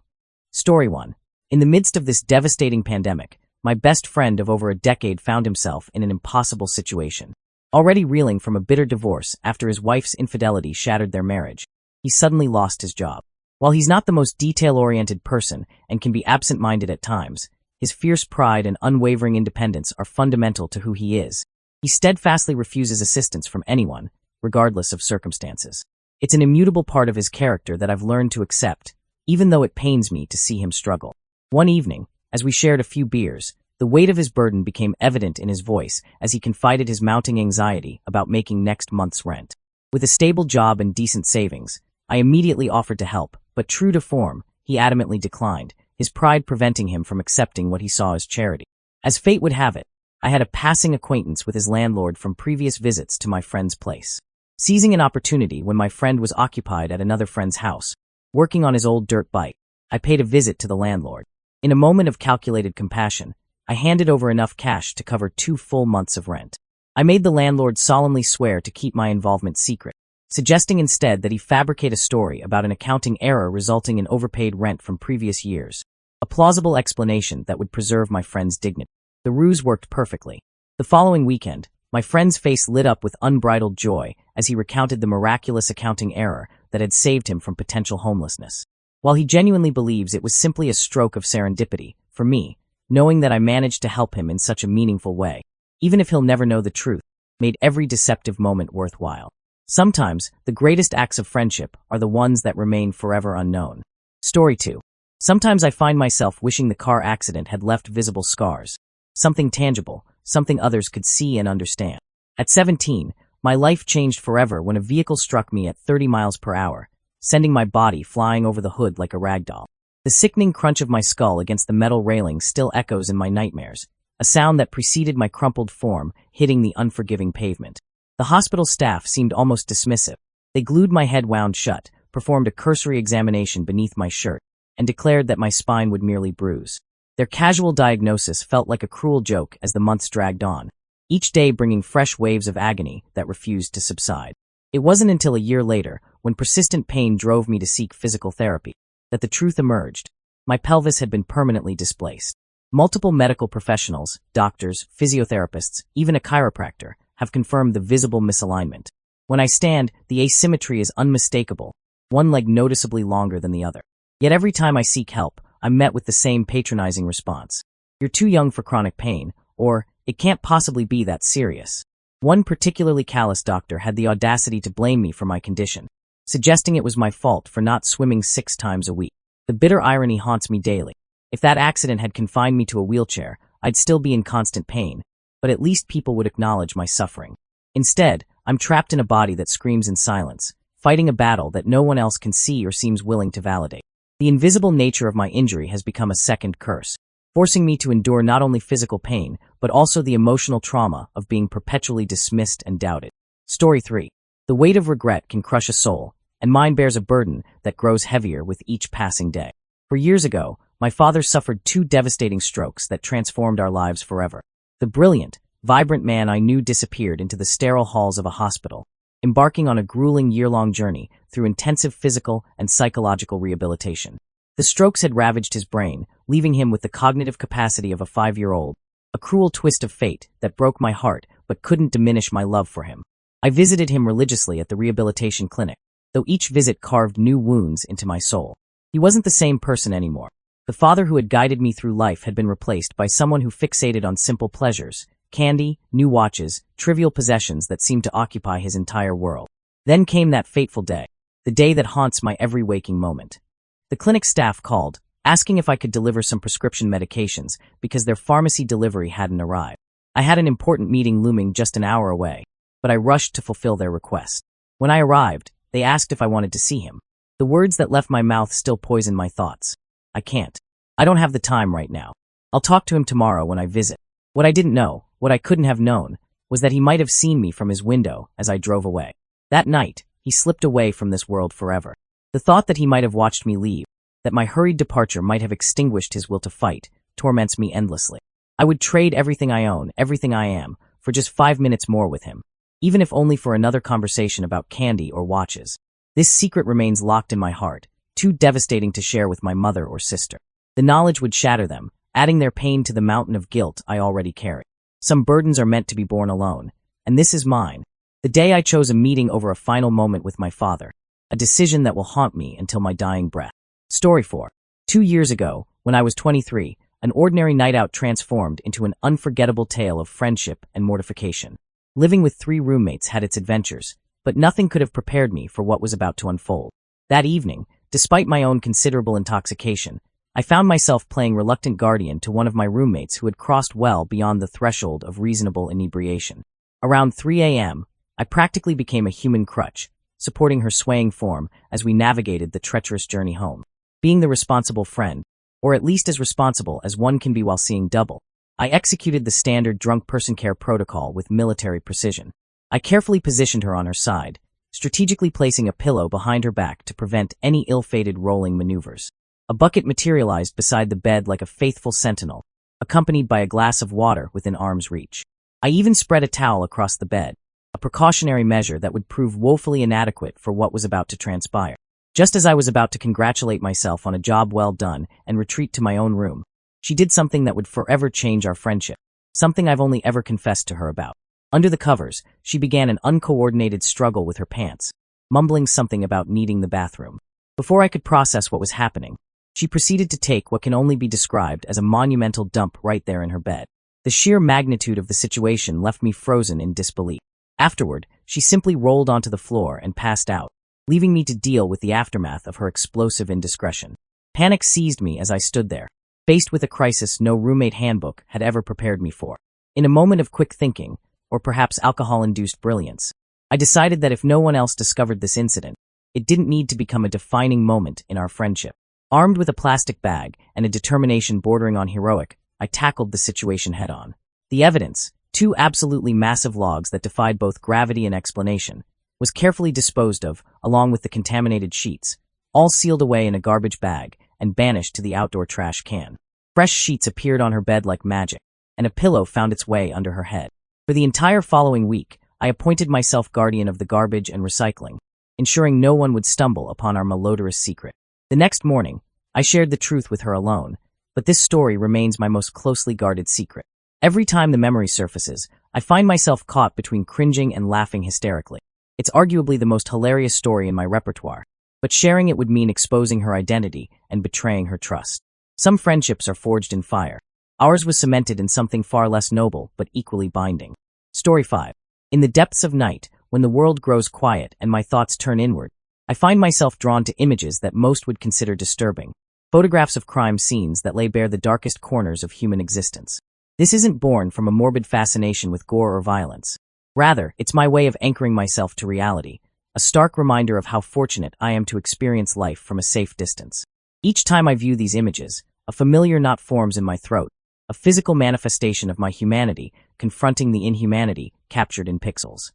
Story 1. In the midst of this devastating pandemic, my best friend of over a decade found himself in an impossible situation. Already reeling from a bitter divorce after his wife's infidelity shattered their marriage, he suddenly lost his job. While he's not the most detail-oriented person and can be absent-minded at times, his fierce pride and unwavering independence are fundamental to who he is. He steadfastly refuses assistance from anyone, regardless of circumstances. It's an immutable part of his character that I've learned to accept, even though it pains me to see him struggle. One evening, as we shared a few beers, the weight of his burden became evident in his voice as he confided his mounting anxiety about making next month's rent. With a stable job and decent savings, I immediately offered to help, but true to form, he adamantly declined, his pride preventing him from accepting what he saw as charity. As fate would have it, I had a passing acquaintance with his landlord from previous visits to my friend's place. Seizing an opportunity when my friend was occupied at another friend's house, working on his old dirt bike, I paid a visit to the landlord. In a moment of calculated compassion, I handed over enough cash to cover 2 full months of rent. I made the landlord solemnly swear to keep my involvement secret, suggesting instead that he fabricate a story about an accounting error resulting in overpaid rent from previous years, a plausible explanation that would preserve my friend's dignity. The ruse worked perfectly. The following weekend, my friend's face lit up with unbridled joy as he recounted the miraculous accounting error that had saved him from potential homelessness. While he genuinely believes it was simply a stroke of serendipity, for me, knowing that I managed to help him in such a meaningful way, even if he'll never know the truth, made every deceptive moment worthwhile. Sometimes, the greatest acts of friendship are the ones that remain forever unknown. Story 2. Sometimes I find myself wishing the car accident had left visible scars. Something tangible, something others could see and understand. At 17, my life changed forever when a vehicle struck me at 30 miles per hour, sending my body flying over the hood like a ragdoll. The sickening crunch of my skull against the metal railing still echoes in my nightmares, a sound that preceded my crumpled form hitting the unforgiving pavement. The hospital staff seemed almost dismissive. They glued my head wound shut, performed a cursory examination beneath my shirt, and declared that my spine would merely bruise. Their casual diagnosis felt like a cruel joke as the months dragged on, each day bringing fresh waves of agony that refused to subside. It wasn't until a year later, when persistent pain drove me to seek physical therapy, that the truth emerged. My pelvis had been permanently displaced. Multiple medical professionals, doctors, physiotherapists, even a chiropractor, have confirmed the visible misalignment. When I stand, the asymmetry is unmistakable, one leg noticeably longer than the other. Yet every time I seek help, I'm met with the same patronizing response. You're too young for chronic pain, or, it can't possibly be that serious. One particularly callous doctor had the audacity to blame me for my condition, suggesting it was my fault for not swimming 6 times a week. The bitter irony haunts me daily. If that accident had confined me to a wheelchair, I'd still be in constant pain, but at least people would acknowledge my suffering. Instead, I'm trapped in a body that screams in silence, fighting a battle that no one else can see or seems willing to validate. The invisible nature of my injury has become a second curse, forcing me to endure not only physical pain, but also the emotional trauma of being perpetually dismissed and doubted. Story 3. The weight of regret can crush a soul, and mine bears a burden that grows heavier with each passing day. 4 years ago, my father suffered 2 devastating strokes that transformed our lives forever. The brilliant, vibrant man I knew disappeared into the sterile halls of a hospital, embarking on a grueling year-long journey through intensive physical and psychological rehabilitation. The strokes had ravaged his brain, leaving him with the cognitive capacity of a 5-year-old, a cruel twist of fate that broke my heart but couldn't diminish my love for him. I visited him religiously at the rehabilitation clinic, though each visit carved new wounds into my soul. He wasn't the same person anymore. The father who had guided me through life had been replaced by someone who fixated on simple pleasures, candy, new watches, trivial possessions that seemed to occupy his entire world. Then came that fateful day, the day that haunts my every waking moment. The clinic staff called, asking if I could deliver some prescription medications because their pharmacy delivery hadn't arrived. I had an important meeting looming just an hour away, but I rushed to fulfill their request. When I arrived, they asked if I wanted to see him. The words that left my mouth still poison my thoughts. I can't. I don't have the time right now. I'll talk to him tomorrow when I visit. What I didn't know, what I couldn't have known, was that he might have seen me from his window as I drove away. That night, he slipped away from this world forever. The thought that he might have watched me leave, that my hurried departure might have extinguished his will to fight, torments me endlessly. I would trade everything I own, everything I am, for just 5 minutes more with him, even if only for another conversation about candy or watches. This secret remains locked in my heart, too devastating to share with my mother or sister. The knowledge would shatter them, adding their pain to the mountain of guilt I already carry. Some burdens are meant to be borne alone, and this is mine. The day I chose a meeting over a final moment with my father, a decision that will haunt me until my dying breath. Story 4. 2 years ago, when I was 23, an ordinary night out transformed into an unforgettable tale of friendship and mortification. Living with 3 roommates had its adventures, but nothing could have prepared me for what was about to unfold. That evening, despite my own considerable intoxication, I found myself playing reluctant guardian to one of my roommates who had crossed well beyond the threshold of reasonable inebriation. Around 3 a.m., I practically became a human crutch, supporting her swaying form as we navigated the treacherous journey home. Being the responsible friend, or at least as responsible as one can be while seeing double, I executed the standard drunk person care protocol with military precision. I carefully positioned her on her side, strategically placing a pillow behind her back to prevent any ill-fated rolling maneuvers. A bucket materialized beside the bed like a faithful sentinel, accompanied by a glass of water within arm's reach. I even spread a towel across the bed, a precautionary measure that would prove woefully inadequate for what was about to transpire. Just as I was about to congratulate myself on a job well done and retreat to my own room, she did something that would forever change our friendship, something I've only ever confessed to her about. Under the covers, she began an uncoordinated struggle with her pants, mumbling something about needing the bathroom. Before I could process what was happening, she proceeded to take what can only be described as a monumental dump right there in her bed. The sheer magnitude of the situation left me frozen in disbelief. Afterward, she simply rolled onto the floor and passed out, leaving me to deal with the aftermath of her explosive indiscretion. Panic seized me as I stood there, faced with a crisis no roommate handbook had ever prepared me for. In a moment of quick thinking, or perhaps alcohol-induced brilliance, I decided that if no one else discovered this incident, it didn't need to become a defining moment in our friendship. Armed with a plastic bag and a determination bordering on heroic, I tackled the situation head-on. The evidence, 2 absolutely massive logs that defied both gravity and explanation, was carefully disposed of, along with the contaminated sheets, all sealed away in a garbage bag and banished to the outdoor trash can. Fresh sheets appeared on her bed like magic, and a pillow found its way under her head. For the entire following week, I appointed myself guardian of the garbage and recycling, ensuring no one would stumble upon our malodorous secret. The next morning, I shared the truth with her alone, but this story remains my most closely guarded secret. Every time the memory surfaces, I find myself caught between cringing and laughing hysterically. It's arguably the most hilarious story in my repertoire, but sharing it would mean exposing her identity and betraying her trust. Some friendships are forged in fire. Ours was cemented in something far less noble but equally binding. Story 5. In the depths of night, when the world grows quiet and my thoughts turn inward, I find myself drawn to images that most would consider disturbing. Photographs of crime scenes that lay bare the darkest corners of human existence. This isn't born from a morbid fascination with gore or violence. Rather, it's my way of anchoring myself to reality, a stark reminder of how fortunate I am to experience life from a safe distance. Each time I view these images, a familiar knot forms in my throat, a physical manifestation of my humanity confronting the inhumanity captured in pixels.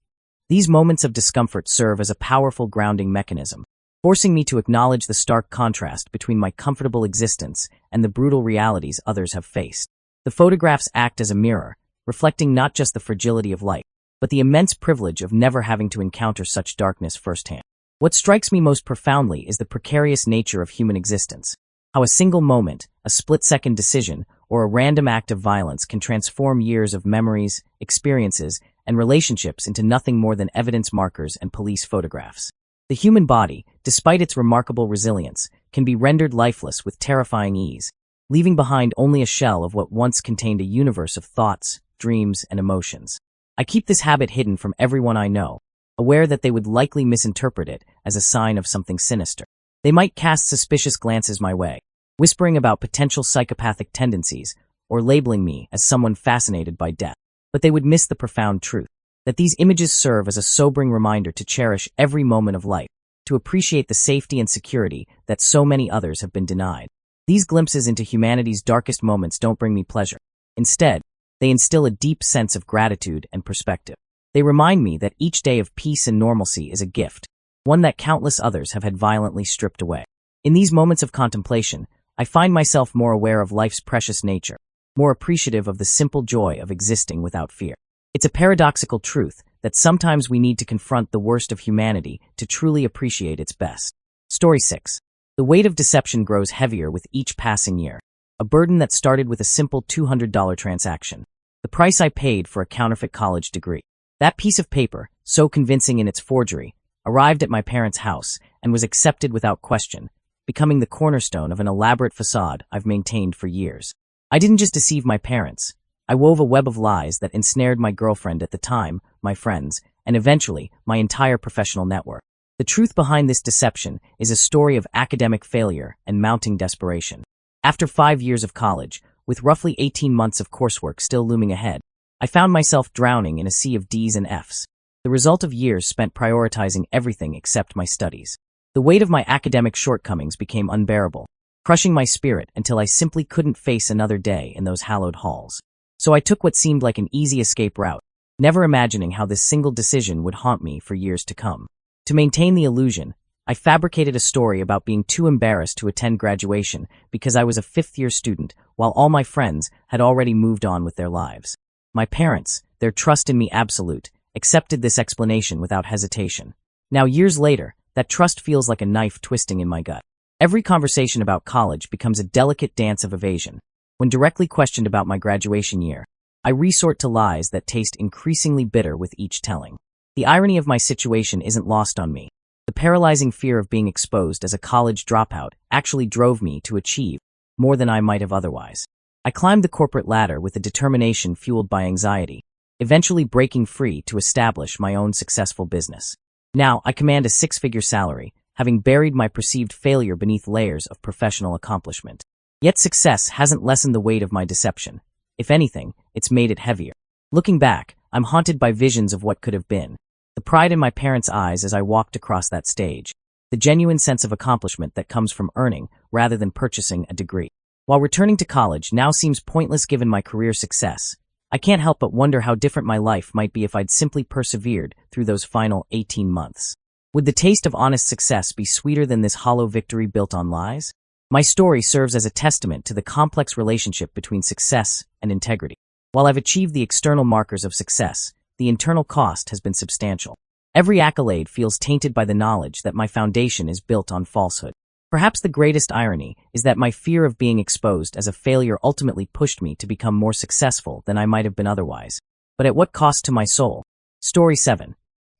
These moments of discomfort serve as a powerful grounding mechanism, forcing me to acknowledge the stark contrast between my comfortable existence and the brutal realities others have faced. The photographs act as a mirror, reflecting not just the fragility of life, but the immense privilege of never having to encounter such darkness firsthand. What strikes me most profoundly is the precarious nature of human existence, how a single moment, a split-second decision, or a random act of violence can transform years of memories, experiences, and relationships into nothing more than evidence markers and police photographs. The human body, despite its remarkable resilience, can be rendered lifeless with terrifying ease, leaving behind only a shell of what once contained a universe of thoughts, dreams, and emotions. I keep this habit hidden from everyone I know, aware that they would likely misinterpret it as a sign of something sinister. They might cast suspicious glances my way, whispering about potential psychopathic tendencies, or labeling me as someone fascinated by death. But they would miss the profound truth that these images serve as a sobering reminder to cherish every moment of life, to appreciate the safety and security that so many others have been denied. These glimpses into humanity's darkest moments don't bring me pleasure. Instead, they instill a deep sense of gratitude and perspective. They remind me that each day of peace and normalcy is a gift, one that countless others have had violently stripped away. In these moments of contemplation, I find myself more aware of life's precious nature, more appreciative of the simple joy of existing without fear. It's a paradoxical truth that sometimes we need to confront the worst of humanity to truly appreciate its best. Story 6. The weight of deception grows heavier with each passing year, a burden that started with a simple $200 transaction. The price I paid for a counterfeit college degree. That piece of paper, so convincing in its forgery, arrived at my parents' house and was accepted without question, becoming the cornerstone of an elaborate facade I've maintained for years. I didn't just deceive my parents. I wove a web of lies that ensnared my girlfriend at the time, my friends, and eventually my entire professional network. The truth behind this deception is a story of academic failure and mounting desperation. After 5 years of college, with roughly 18 months of coursework still looming ahead, I found myself drowning in a sea of D's and F's, the result of years spent prioritizing everything except my studies. The weight of my academic shortcomings became unbearable, crushing my spirit until I simply couldn't face another day in those hallowed halls. So I took what seemed like an easy escape route, never imagining how this single decision would haunt me for years to come. To maintain the illusion, I fabricated a story about being too embarrassed to attend graduation because I was a fifth-year student while all my friends had already moved on with their lives. My parents, their trust in me absolute, accepted this explanation without hesitation. Now, years later, that trust feels like a knife twisting in my gut. Every conversation about college becomes a delicate dance of evasion. When directly questioned about my graduation year, I resort to lies that taste increasingly bitter with each telling. The irony of my situation isn't lost on me. The paralyzing fear of being exposed as a college dropout actually drove me to achieve more than I might have otherwise. I climbed the corporate ladder with a determination fueled by anxiety, eventually breaking free to establish my own successful business. Now, I command a 6-figure salary, having buried my perceived failure beneath layers of professional accomplishment. Yet success hasn't lessened the weight of my deception. If anything, it's made it heavier. Looking back, I'm haunted by visions of what could have been. The pride in my parents' eyes as I walked across that stage. The genuine sense of accomplishment that comes from earning rather than purchasing a degree. While returning to college now seems pointless given my career success, I can't help but wonder how different my life might be if I'd simply persevered through those final 18 months. Would the taste of honest success be sweeter than this hollow victory built on lies? My story serves as a testament to the complex relationship between success and integrity. While I've achieved the external markers of success, the internal cost has been substantial. Every accolade feels tainted by the knowledge that my foundation is built on falsehood. Perhaps the greatest irony is that my fear of being exposed as a failure ultimately pushed me to become more successful than I might have been otherwise. But at what cost to my soul? Story 7.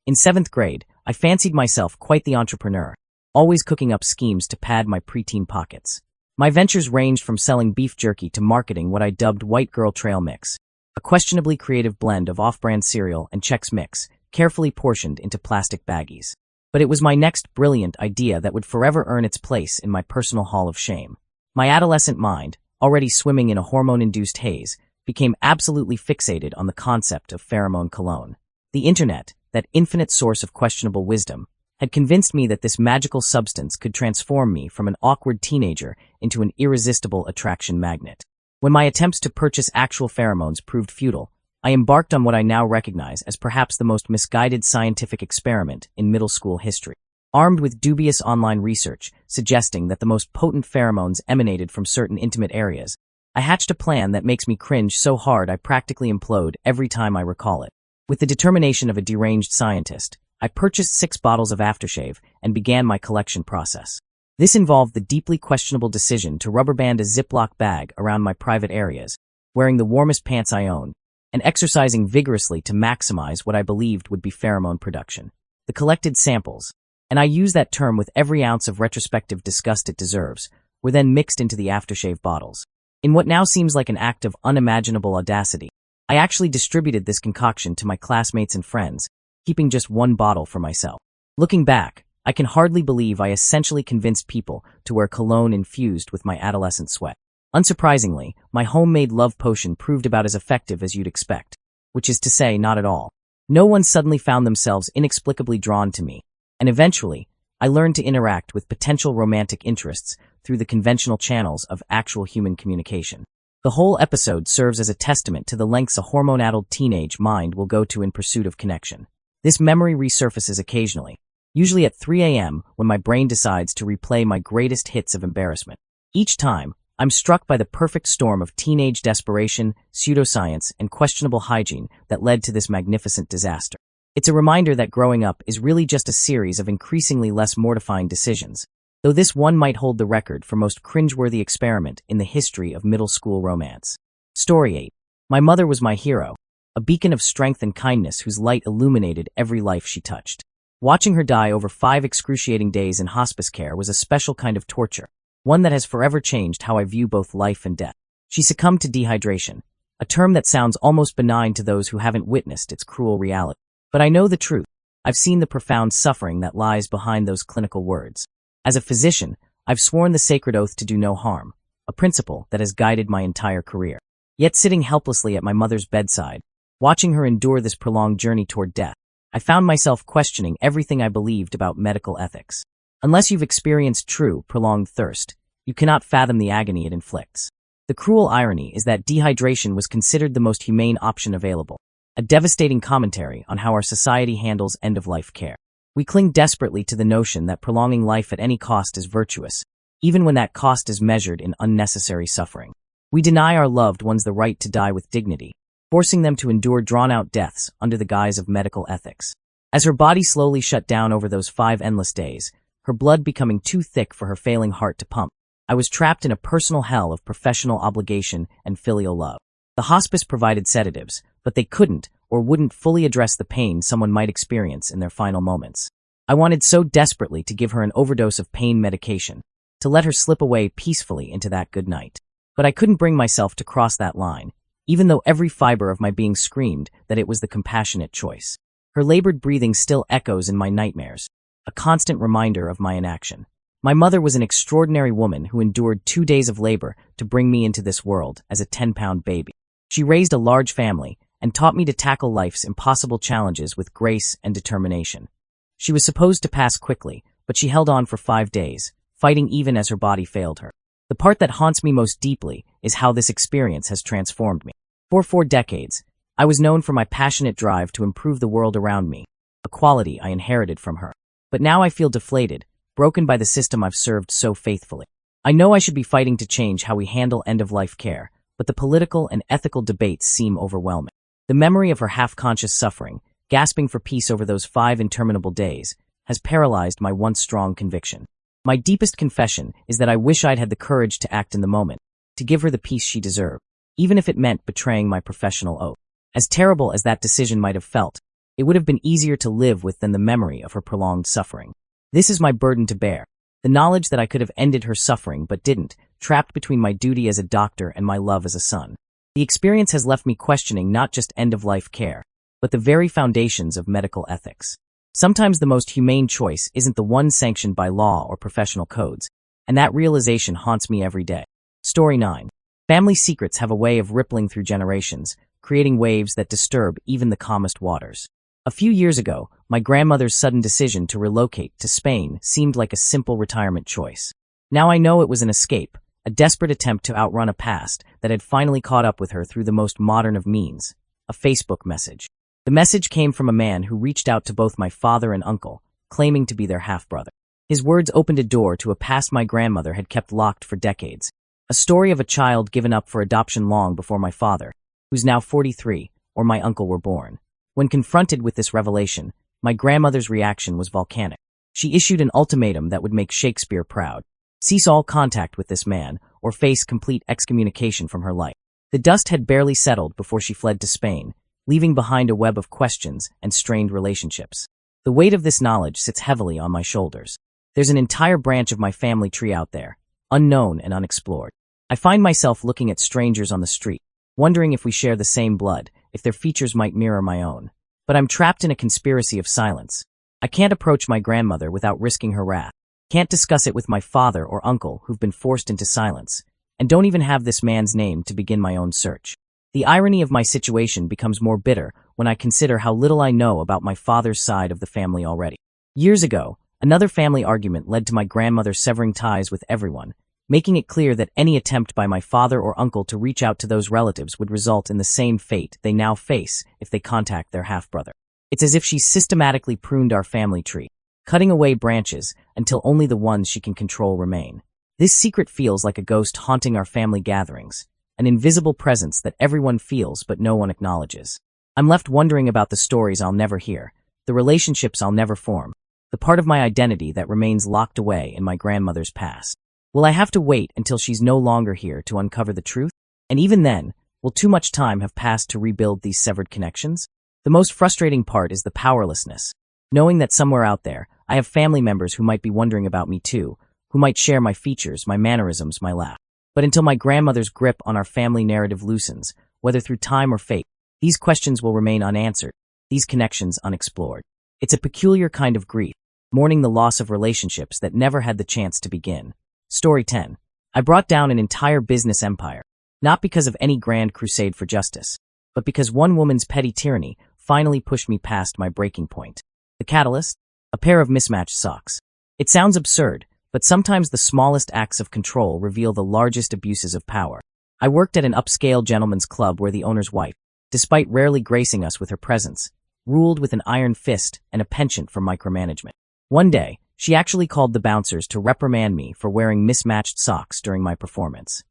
In 7th grade, I fancied myself quite the entrepreneur, always cooking up schemes to pad my preteen pockets. My ventures ranged from selling beef jerky to marketing what I dubbed White Girl Trail Mix, a questionably creative blend of off-brand cereal and Chex Mix, carefully portioned into plastic baggies. But it was my next brilliant idea that would forever earn its place in my personal hall of shame. My adolescent mind, already swimming in a hormone-induced haze, became absolutely fixated on the concept of pheromone cologne. The internet, that infinite source of questionable wisdom, had convinced me that this magical substance could transform me from an awkward teenager into an irresistible attraction magnet. When my attempts to purchase actual pheromones proved futile, I embarked on what I now recognize as perhaps the most misguided scientific experiment in middle school history. Armed with dubious online research suggesting that the most potent pheromones emanated from certain intimate areas, I hatched a plan that makes me cringe so hard I practically implode every time I recall it. With the determination of a deranged scientist, I purchased 6 bottles of aftershave and began my collection process. This involved the deeply questionable decision to rubber band a Ziploc bag around my private areas, wearing the warmest pants I owned, and exercising vigorously to maximize what I believed would be pheromone production. The collected samples, and I use that term with every ounce of retrospective disgust it deserves, were then mixed into the aftershave bottles. In what now seems like an act of unimaginable audacity, I actually distributed this concoction to my classmates and friends, keeping just 1 bottle for myself. Looking back, I can hardly believe I essentially convinced people to wear cologne infused with my adolescent sweat. Unsurprisingly, my homemade love potion proved about as effective as you'd expect, which is to say, not at all. No one suddenly found themselves inexplicably drawn to me, and eventually, I learned to interact with potential romantic interests through the conventional channels of actual human communication. The whole episode serves as a testament to the lengths a hormone-addled teenage mind will go to in pursuit of connection. This memory resurfaces occasionally, usually at 3 a.m. when my brain decides to replay my greatest hits of embarrassment. Each time, I'm struck by the perfect storm of teenage desperation, pseudoscience, and questionable hygiene that led to this magnificent disaster. It's a reminder that growing up is really just a series of increasingly less mortifying decisions, though this one might hold the record for most cringeworthy experiment in the history of middle school romance. Story 8. My mother was my hero, a beacon of strength and kindness whose light illuminated every life she touched. Watching her die over 5 excruciating days in hospice care was a special kind of torture, one that has forever changed how I view both life and death. She succumbed to dehydration, a term that sounds almost benign to those who haven't witnessed its cruel reality. But I know the truth. I've seen the profound suffering that lies behind those clinical words. As a physician, I've sworn the sacred oath to do no harm, a principle that has guided my entire career. Yet sitting helplessly at my mother's bedside, watching her endure this prolonged journey toward death, I found myself questioning everything I believed about medical ethics. Unless you've experienced true, prolonged thirst, you cannot fathom the agony it inflicts. The cruel irony is that dehydration was considered the most humane option available, a devastating commentary on how our society handles end-of-life care. We cling desperately to the notion that prolonging life at any cost is virtuous, even when that cost is measured in unnecessary suffering. We deny our loved ones the right to die with dignity, forcing them to endure drawn-out deaths under the guise of medical ethics. As her body slowly shut down over those 5 endless days, her blood becoming too thick for her failing heart to pump, I was trapped in a personal hell of professional obligation and filial love. The hospice provided sedatives, but they couldn't or wouldn't fully address the pain someone might experience in their final moments. I wanted so desperately to give her an overdose of pain medication, to let her slip away peacefully into that good night. But I couldn't bring myself to cross that line, even though every fiber of my being screamed that it was the compassionate choice. Her labored breathing still echoes in my nightmares, a constant reminder of my inaction. My mother was an extraordinary woman who endured 2 days of labor to bring me into this world as a 10-pound baby. She raised a large family and taught me to tackle life's impossible challenges with grace and determination. She was supposed to pass quickly, but she held on for 5 days, fighting even as her body failed her. The part that haunts me most deeply is how this experience has transformed me. For 4 decades, I was known for my passionate drive to improve the world around me, a quality I inherited from her. But now I feel deflated, broken by the system I've served so faithfully. I know I should be fighting to change how we handle end-of-life care, but the political and ethical debates seem overwhelming. The memory of her half-conscious suffering, gasping for peace over those 5 interminable days, has paralyzed my once strong conviction. My deepest confession is that I wish I'd had the courage to act in the moment, to give her the peace she deserved, even if it meant betraying my professional oath. As terrible as that decision might have felt, it would have been easier to live with than the memory of her prolonged suffering. This is my burden to bear, the knowledge that I could have ended her suffering but didn't, trapped between my duty as a doctor and my love as a son. The experience has left me questioning not just end-of-life care, but the very foundations of medical ethics. Sometimes the most humane choice isn't the one sanctioned by law or professional codes, and that realization haunts me every day. Story 9. Family secrets have a way of rippling through generations, creating waves that disturb even the calmest waters. A few years ago, my grandmother's sudden decision to relocate to Spain seemed like a simple retirement choice. Now I know it was an escape, a desperate attempt to outrun a past that had finally caught up with her through the most modern of means, a Facebook message. The message came from a man who reached out to both my father and uncle, claiming to be their half-brother. His words opened a door to a past my grandmother had kept locked for decades, a story of a child given up for adoption long before my father, who's now 43, or my uncle were born. When confronted with this revelation, my grandmother's reaction was volcanic. She issued an ultimatum that would make Shakespeare proud. Cease all contact with this man, or face complete excommunication from her life. The dust had barely settled before she fled to Spain, leaving behind a web of questions and strained relationships. The weight of this knowledge sits heavily on my shoulders. There's an entire branch of my family tree out there, unknown and unexplored. I find myself looking at strangers on the street, wondering if we share the same blood, if their features might mirror my own. But I'm trapped in a conspiracy of silence, I can't approach my grandmother without risking her wrath. Can't discuss it with my father or uncle who've been forced into silence, and don't even have this man's name to begin my own search. The irony of my situation becomes more bitter when I consider how little I know about my father's side of the family already. Years ago, another family argument led to my grandmother severing ties with everyone, making it clear that any attempt by my father or uncle to reach out to those relatives would result in the same fate they now face if they contact their half-brother. It's as if she systematically pruned our family tree, cutting away branches until only the ones she can control remain. This secret feels like a ghost haunting our family gatherings, an invisible presence that everyone feels but no one acknowledges. I'm left wondering about the stories I'll never hear, the relationships I'll never form, the part of my identity that remains locked away in my grandmother's past. Will I have to wait until she's no longer here to uncover the truth? And even then, will too much time have passed to rebuild these severed connections? The most frustrating part is the powerlessness, knowing that somewhere out there, I have family members who might be wondering about me too, who might share my features, my mannerisms, my laugh. But until my grandmother's grip on our family narrative loosens, whether through time or fate, these questions will remain unanswered, these connections unexplored. It's a peculiar kind of grief, mourning the loss of relationships that never had the chance to begin. Story 10. I brought down an entire business empire, not because of any grand crusade for justice, but because one woman's petty tyranny finally pushed me past my breaking point. The catalyst? A pair of mismatched socks. It sounds absurd, but sometimes the smallest acts of control reveal the largest abuses of power. I worked at an upscale gentleman's club where the owner's wife, despite rarely gracing us with her presence, ruled with an iron fist and a penchant for micromanagement. One day, she actually called the bouncers to reprimand me for wearing mismatched socks during my performance.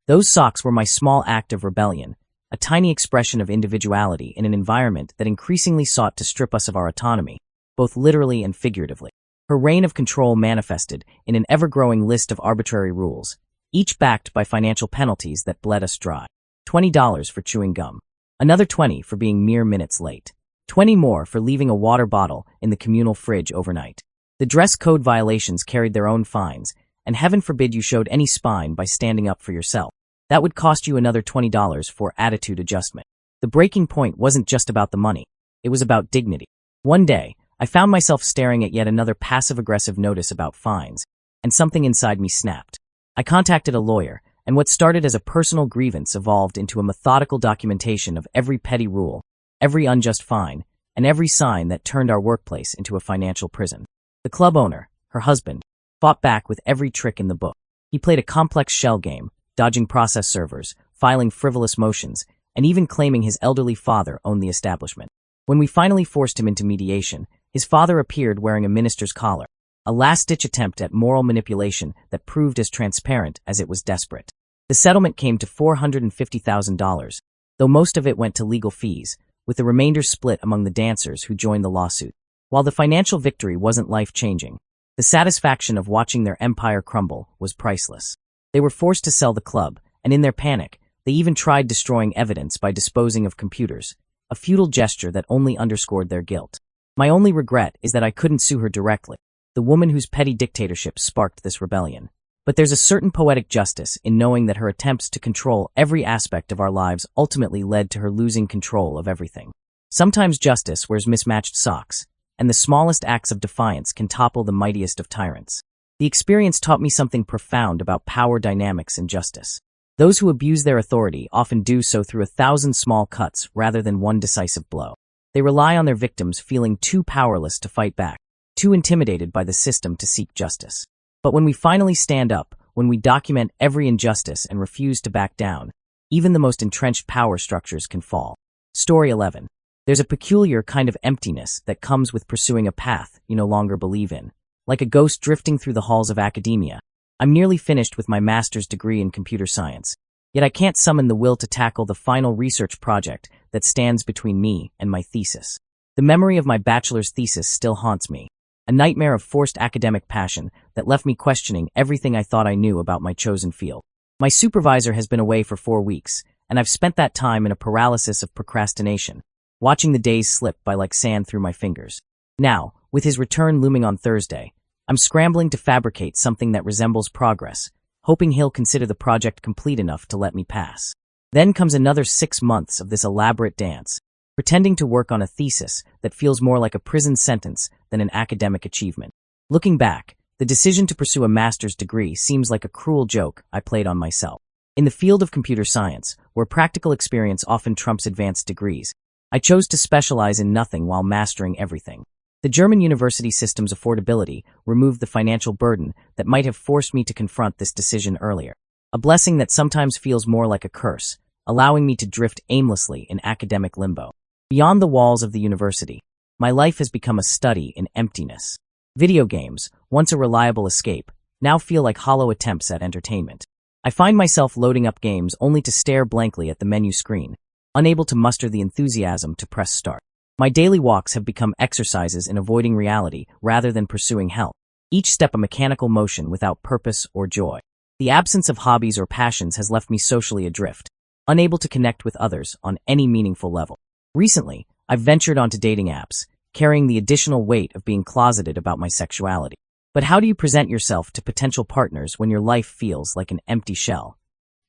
Those socks were my small act of rebellion, a tiny expression of individuality in an environment that increasingly sought to strip us of our autonomy, both literally and figuratively. Her reign of control manifested in an ever-growing list of arbitrary rules, each backed by financial penalties that bled us dry. $20 for chewing gum. Another $20 for being mere minutes late. 20 more for leaving a water bottle in the communal fridge overnight. The dress code violations carried their own fines, and heaven forbid you showed any spine by standing up for yourself. That would cost you another $20 for attitude adjustment. The breaking point wasn't just about the money. It was about dignity. One day, I found myself staring at yet another passive-aggressive notice about fines, and something inside me snapped. I contacted a lawyer, and what started as a personal grievance evolved into a methodical documentation of every petty rule, every unjust fine, and every sign that turned our workplace into a financial prison. The club owner, her husband, fought back with every trick in the book. He played a complex shell game, dodging process servers, filing frivolous motions, and even claiming his elderly father owned the establishment. When we finally forced him into mediation, his father appeared wearing a minister's collar, a last-ditch attempt at moral manipulation that proved as transparent as it was desperate. The settlement came to $450,000, though most of it went to legal fees, with the remainder split among the dancers who joined the lawsuit. While the financial victory wasn't life-changing, the satisfaction of watching their empire crumble was priceless. They were forced to sell the club, and in their panic, they even tried destroying evidence by disposing of computers, a futile gesture that only underscored their guilt. My only regret is that I couldn't sue her directly, the woman whose petty dictatorship sparked this rebellion. But there's a certain poetic justice in knowing that her attempts to control every aspect of our lives ultimately led to her losing control of everything. Sometimes justice wears mismatched socks, and the smallest acts of defiance can topple the mightiest of tyrants. The experience taught me something profound about power dynamics and justice. Those who abuse their authority often do so through 1,000 small cuts rather than one decisive blow. They rely on their victims feeling too powerless to fight back, too intimidated by the system to seek justice. But when we finally stand up, when we document every injustice and refuse to back down, even the most entrenched power structures can fall. Story 11. There's a peculiar kind of emptiness that comes with pursuing a path you no longer believe in. Like a ghost drifting through the halls of academia, I'm nearly finished with my master's degree in computer science, yet I can't summon the will to tackle the final research project that stands between me and my thesis. The memory of my bachelor's thesis still haunts me, a nightmare of forced academic passion that left me questioning everything I thought I knew about my chosen field. My supervisor has been away for 4 weeks, and I've spent that time in a paralysis of procrastination, watching the days slip by like sand through my fingers. Now, with his return looming on Thursday, I'm scrambling to fabricate something that resembles progress, hoping he'll consider the project complete enough to let me pass. Then comes another 6 months of this elaborate dance, pretending to work on a thesis that feels more like a prison sentence than an academic achievement. Looking back, the decision to pursue a master's degree seems like a cruel joke I played on myself. In the field of computer science, where practical experience often trumps advanced degrees, I chose to specialize in nothing while mastering everything. The German university system's affordability removed the financial burden that might have forced me to confront this decision earlier. A blessing that sometimes feels more like a curse, allowing me to drift aimlessly in academic limbo. Beyond the walls of the university, my life has become a study in emptiness. Video games, once a reliable escape, now feel like hollow attempts at entertainment. I find myself loading up games only to stare blankly at the menu screen, unable to muster the enthusiasm to press start. My daily walks have become exercises in avoiding reality rather than pursuing health, each step a mechanical motion without purpose or joy. The absence of hobbies or passions has left me socially adrift, unable to connect with others on any meaningful level. Recently, I've ventured onto dating apps, carrying the additional weight of being closeted about my sexuality. But how do you present yourself to potential partners when your life feels like an empty shell?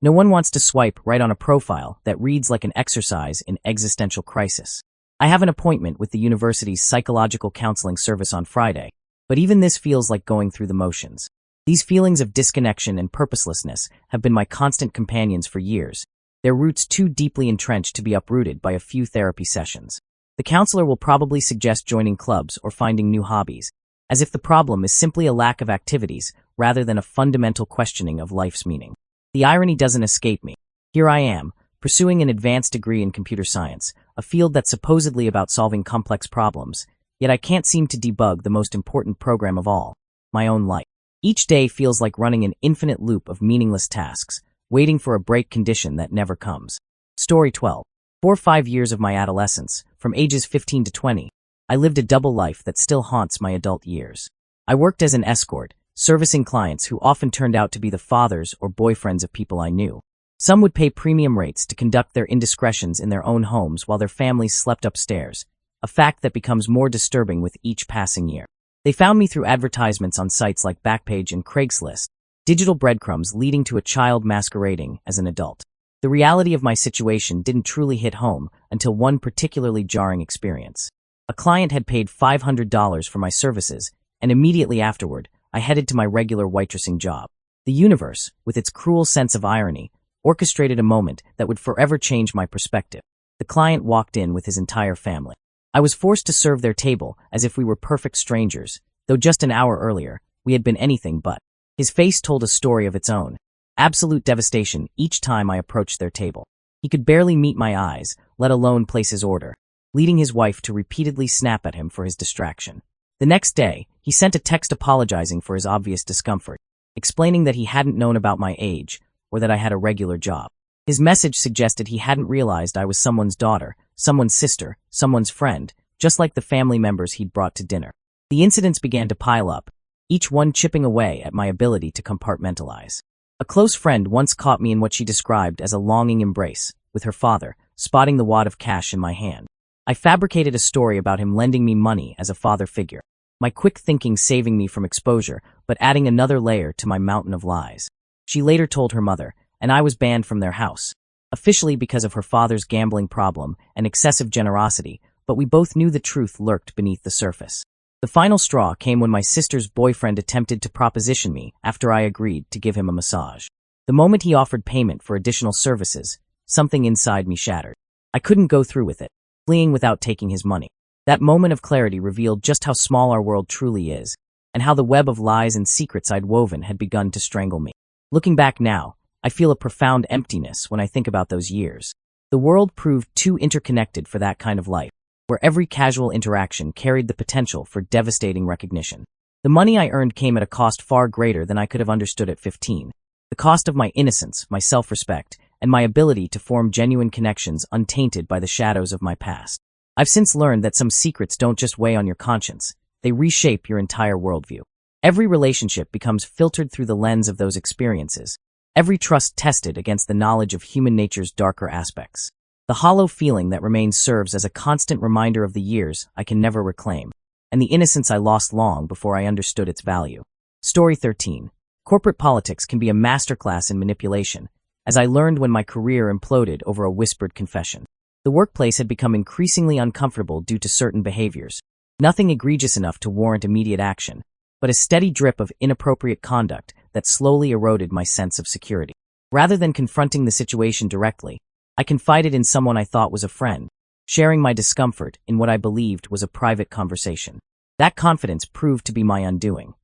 No one wants to swipe right on a profile that reads like an exercise in existential crisis. I have an appointment with the university's psychological counseling service on Friday, but even this feels like going through the motions. These feelings of disconnection and purposelessness have been my constant companions for years, their roots too deeply entrenched to be uprooted by a few therapy sessions. The counselor will probably suggest joining clubs or finding new hobbies, as if the problem is simply a lack of activities rather than a fundamental questioning of life's meaning. The irony doesn't escape me. Here I am, pursuing an advanced degree in computer science, a field that's supposedly about solving complex problems, yet I can't seem to debug the most important program of all, my own life. Each day feels like running an infinite loop of meaningless tasks, waiting for a break condition that never comes. Story 12. 4 or 5 years of my adolescence, from ages 15 to 20, I lived a double life that still haunts my adult years. I worked as an escort, servicing clients who often turned out to be the fathers or boyfriends of people I knew. Some would pay premium rates to conduct their indiscretions in their own homes while their families slept upstairs, a fact that becomes more disturbing with each passing year. They found me through advertisements on sites like Backpage and Craigslist, digital breadcrumbs leading to a child masquerading as an adult. The reality of my situation didn't truly hit home until one particularly jarring experience. A client had paid $500 for my services, and immediately afterward, I headed to my regular waitressing job. The universe, with its cruel sense of irony, orchestrated a moment that would forever change my perspective. The client walked in with his entire family. I was forced to serve their table as if we were perfect strangers, though just an hour earlier, we had been anything but. His face told a story of its own. Absolute devastation each time I approached their table. He could barely meet my eyes, let alone place his order, leading his wife to repeatedly snap at him for his distraction. The next day, he sent a text apologizing for his obvious discomfort, explaining that he hadn't known about my age or that I had a regular job. His message suggested he hadn't realized I was someone's daughter, someone's sister, someone's friend, just like the family members he'd brought to dinner. The incidents began to pile up, each one chipping away at my ability to compartmentalize. A close friend once caught me in what she described as a longing embrace with her father, spotting the wad of cash in my hand. I fabricated a story about him lending me money as a father figure, my quick thinking saving me from exposure, but adding another layer to my mountain of lies. She later told her mother, and I was banned from their house, officially because of her father's gambling problem and excessive generosity, but we both knew the truth lurked beneath the surface. The final straw came when my sister's boyfriend attempted to proposition me after I agreed to give him a massage. The moment he offered payment for additional services, something inside me shattered. I couldn't go through with it, fleeing without taking his money. That moment of clarity revealed just how small our world truly is, and how the web of lies and secrets I'd woven had begun to strangle me. Looking back now, I feel a profound emptiness when I think about those years. The world proved too interconnected for that kind of life, where every casual interaction carried the potential for devastating recognition. The money I earned came at a cost far greater than I could have understood at 15. The cost of my innocence, my self-respect, and my ability to form genuine connections untainted by the shadows of my past. I've since learned that some secrets don't just weigh on your conscience, they reshape your entire worldview. Every relationship becomes filtered through the lens of those experiences, every trust tested against the knowledge of human nature's darker aspects. The hollow feeling that remains serves as a constant reminder of the years I can never reclaim, and the innocence I lost long before I understood its value. Story 13. Corporate politics can be a masterclass in manipulation, as I learned when my career imploded over a whispered confession. The workplace had become increasingly uncomfortable due to certain behaviors, Nothing egregious enough to warrant immediate action, but a steady drip of inappropriate conduct that slowly eroded my sense of security. Rather than confronting the situation directly, I confided in someone I thought was a friend, sharing my discomfort in what I believed was a private conversation. That confidence proved to be my undoing.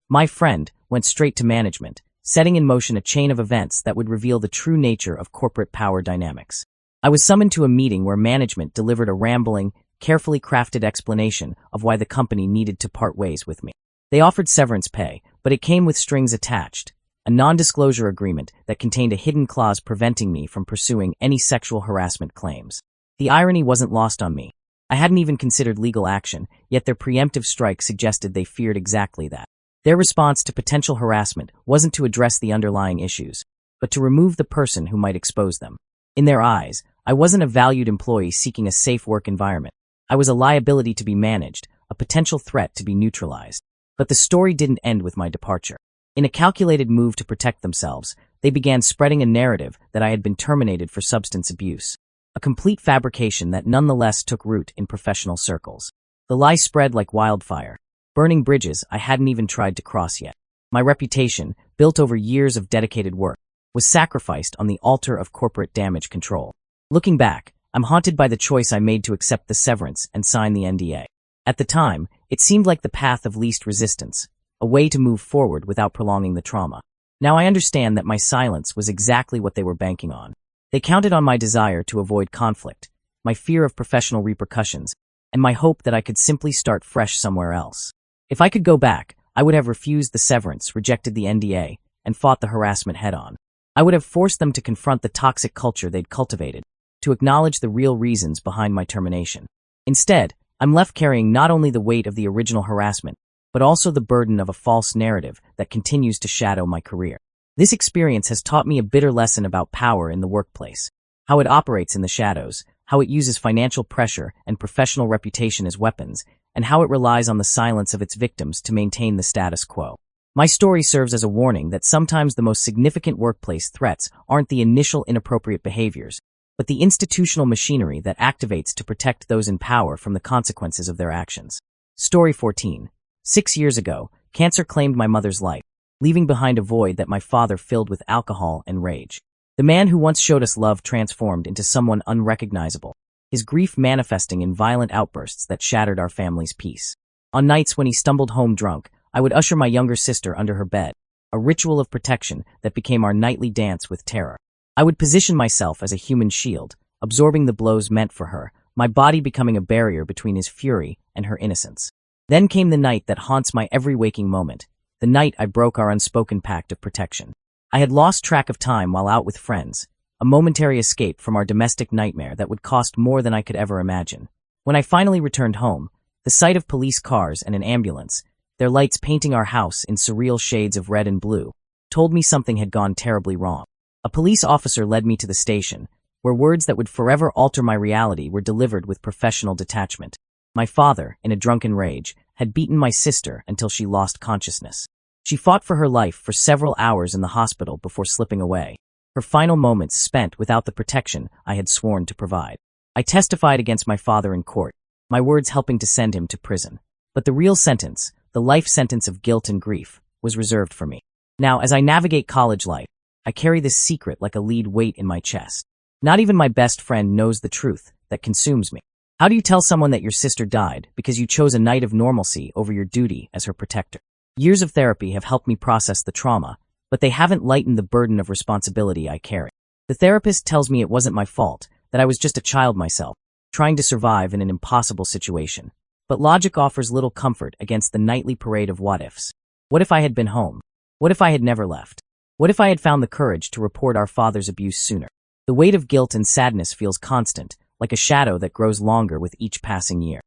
My friend went straight to management, setting in motion a chain of events that would reveal the true nature of corporate power dynamics. I was summoned to a meeting where management delivered a rambling, carefully crafted explanation of why the company needed to part ways with me. They offered severance pay, but it came with strings attached, a non-disclosure agreement that contained a hidden clause preventing me from pursuing any sexual harassment claims. The irony wasn't lost on me. I hadn't even considered legal action, yet their preemptive strike suggested they feared exactly that. Their response to potential harassment wasn't to address the underlying issues, but to remove the person who might expose them. In their eyes, I wasn't a valued employee seeking a safe work environment. I was a liability to be managed, a potential threat to be neutralized. But the story didn't end with my departure. In a calculated move to protect themselves, they began spreading a narrative that I had been terminated for substance abuse. A complete fabrication that nonetheless took root in professional circles. The lie spread like wildfire, burning bridges I hadn't even tried to cross yet. My reputation, built over years of dedicated work, was sacrificed on the altar of corporate damage control. Looking back, I'm haunted by the choice I made to accept the severance and sign the NDA. At the time, it seemed like the path of least resistance, a way to move forward without prolonging the trauma. Now I understand that my silence was exactly what they were banking on. They counted on my desire to avoid conflict, my fear of professional repercussions, and my hope that I could simply start fresh somewhere else. If I could go back, I would have refused the severance, rejected the NDA, and fought the harassment head-on. I would have forced them to confront the toxic culture they'd cultivated, to acknowledge the real reasons behind my termination. Instead, I'm left carrying not only the weight of the original harassment, but also the burden of a false narrative that continues to shadow my career. This experience has taught me a bitter lesson about power in the workplace, how it operates in the shadows, how it uses financial pressure and professional reputation as weapons, and how it relies on the silence of its victims to maintain the status quo. My story serves as a warning that sometimes the most significant workplace threats aren't the initial inappropriate behaviors, but the institutional machinery that activates to protect those in power from the consequences of their actions. Story 14. 6 years ago, cancer claimed my mother's life, leaving behind a void that my father filled with alcohol and rage. The man who once showed us love transformed into someone unrecognizable, his grief manifesting in violent outbursts that shattered our family's peace. On nights when he stumbled home drunk, I would usher my younger sister under her bed, a ritual of protection that became our nightly dance with terror. I would position myself as a human shield, absorbing the blows meant for her, my body becoming a barrier between his fury and her innocence. Then came the night that haunts my every waking moment, the night I broke our unspoken pact of protection. I had lost track of time while out with friends, a momentary escape from our domestic nightmare that would cost more than I could ever imagine. When I finally returned home, the sight of police cars and an ambulance, their lights painting our house in surreal shades of red and blue, told me something had gone terribly wrong. A police officer led me to the station, where words that would forever alter my reality were delivered with professional detachment. My father, in a drunken rage, had beaten my sister until she lost consciousness. She fought for her life for several hours in the hospital before slipping away, her final moments spent without the protection I had sworn to provide. I testified against my father in court, my words helping to send him to prison. But the real sentence, the life sentence of guilt and grief, was reserved for me. Now, as I navigate college life, I carry this secret like a lead weight in my chest. Not even my best friend knows the truth that consumes me. How do you tell someone that your sister died because you chose a night of normalcy over your duty as her protector? Years of therapy have helped me process the trauma, but they haven't lightened the burden of responsibility I carry. The therapist tells me it wasn't my fault, that I was just a child myself, trying to survive in an impossible situation. But logic offers little comfort against the nightly parade of what-ifs. What if I had been home? What if I had never left? What if I had found the courage to report our father's abuse sooner? The weight of guilt and sadness feels constant, like a shadow that grows longer with each passing year.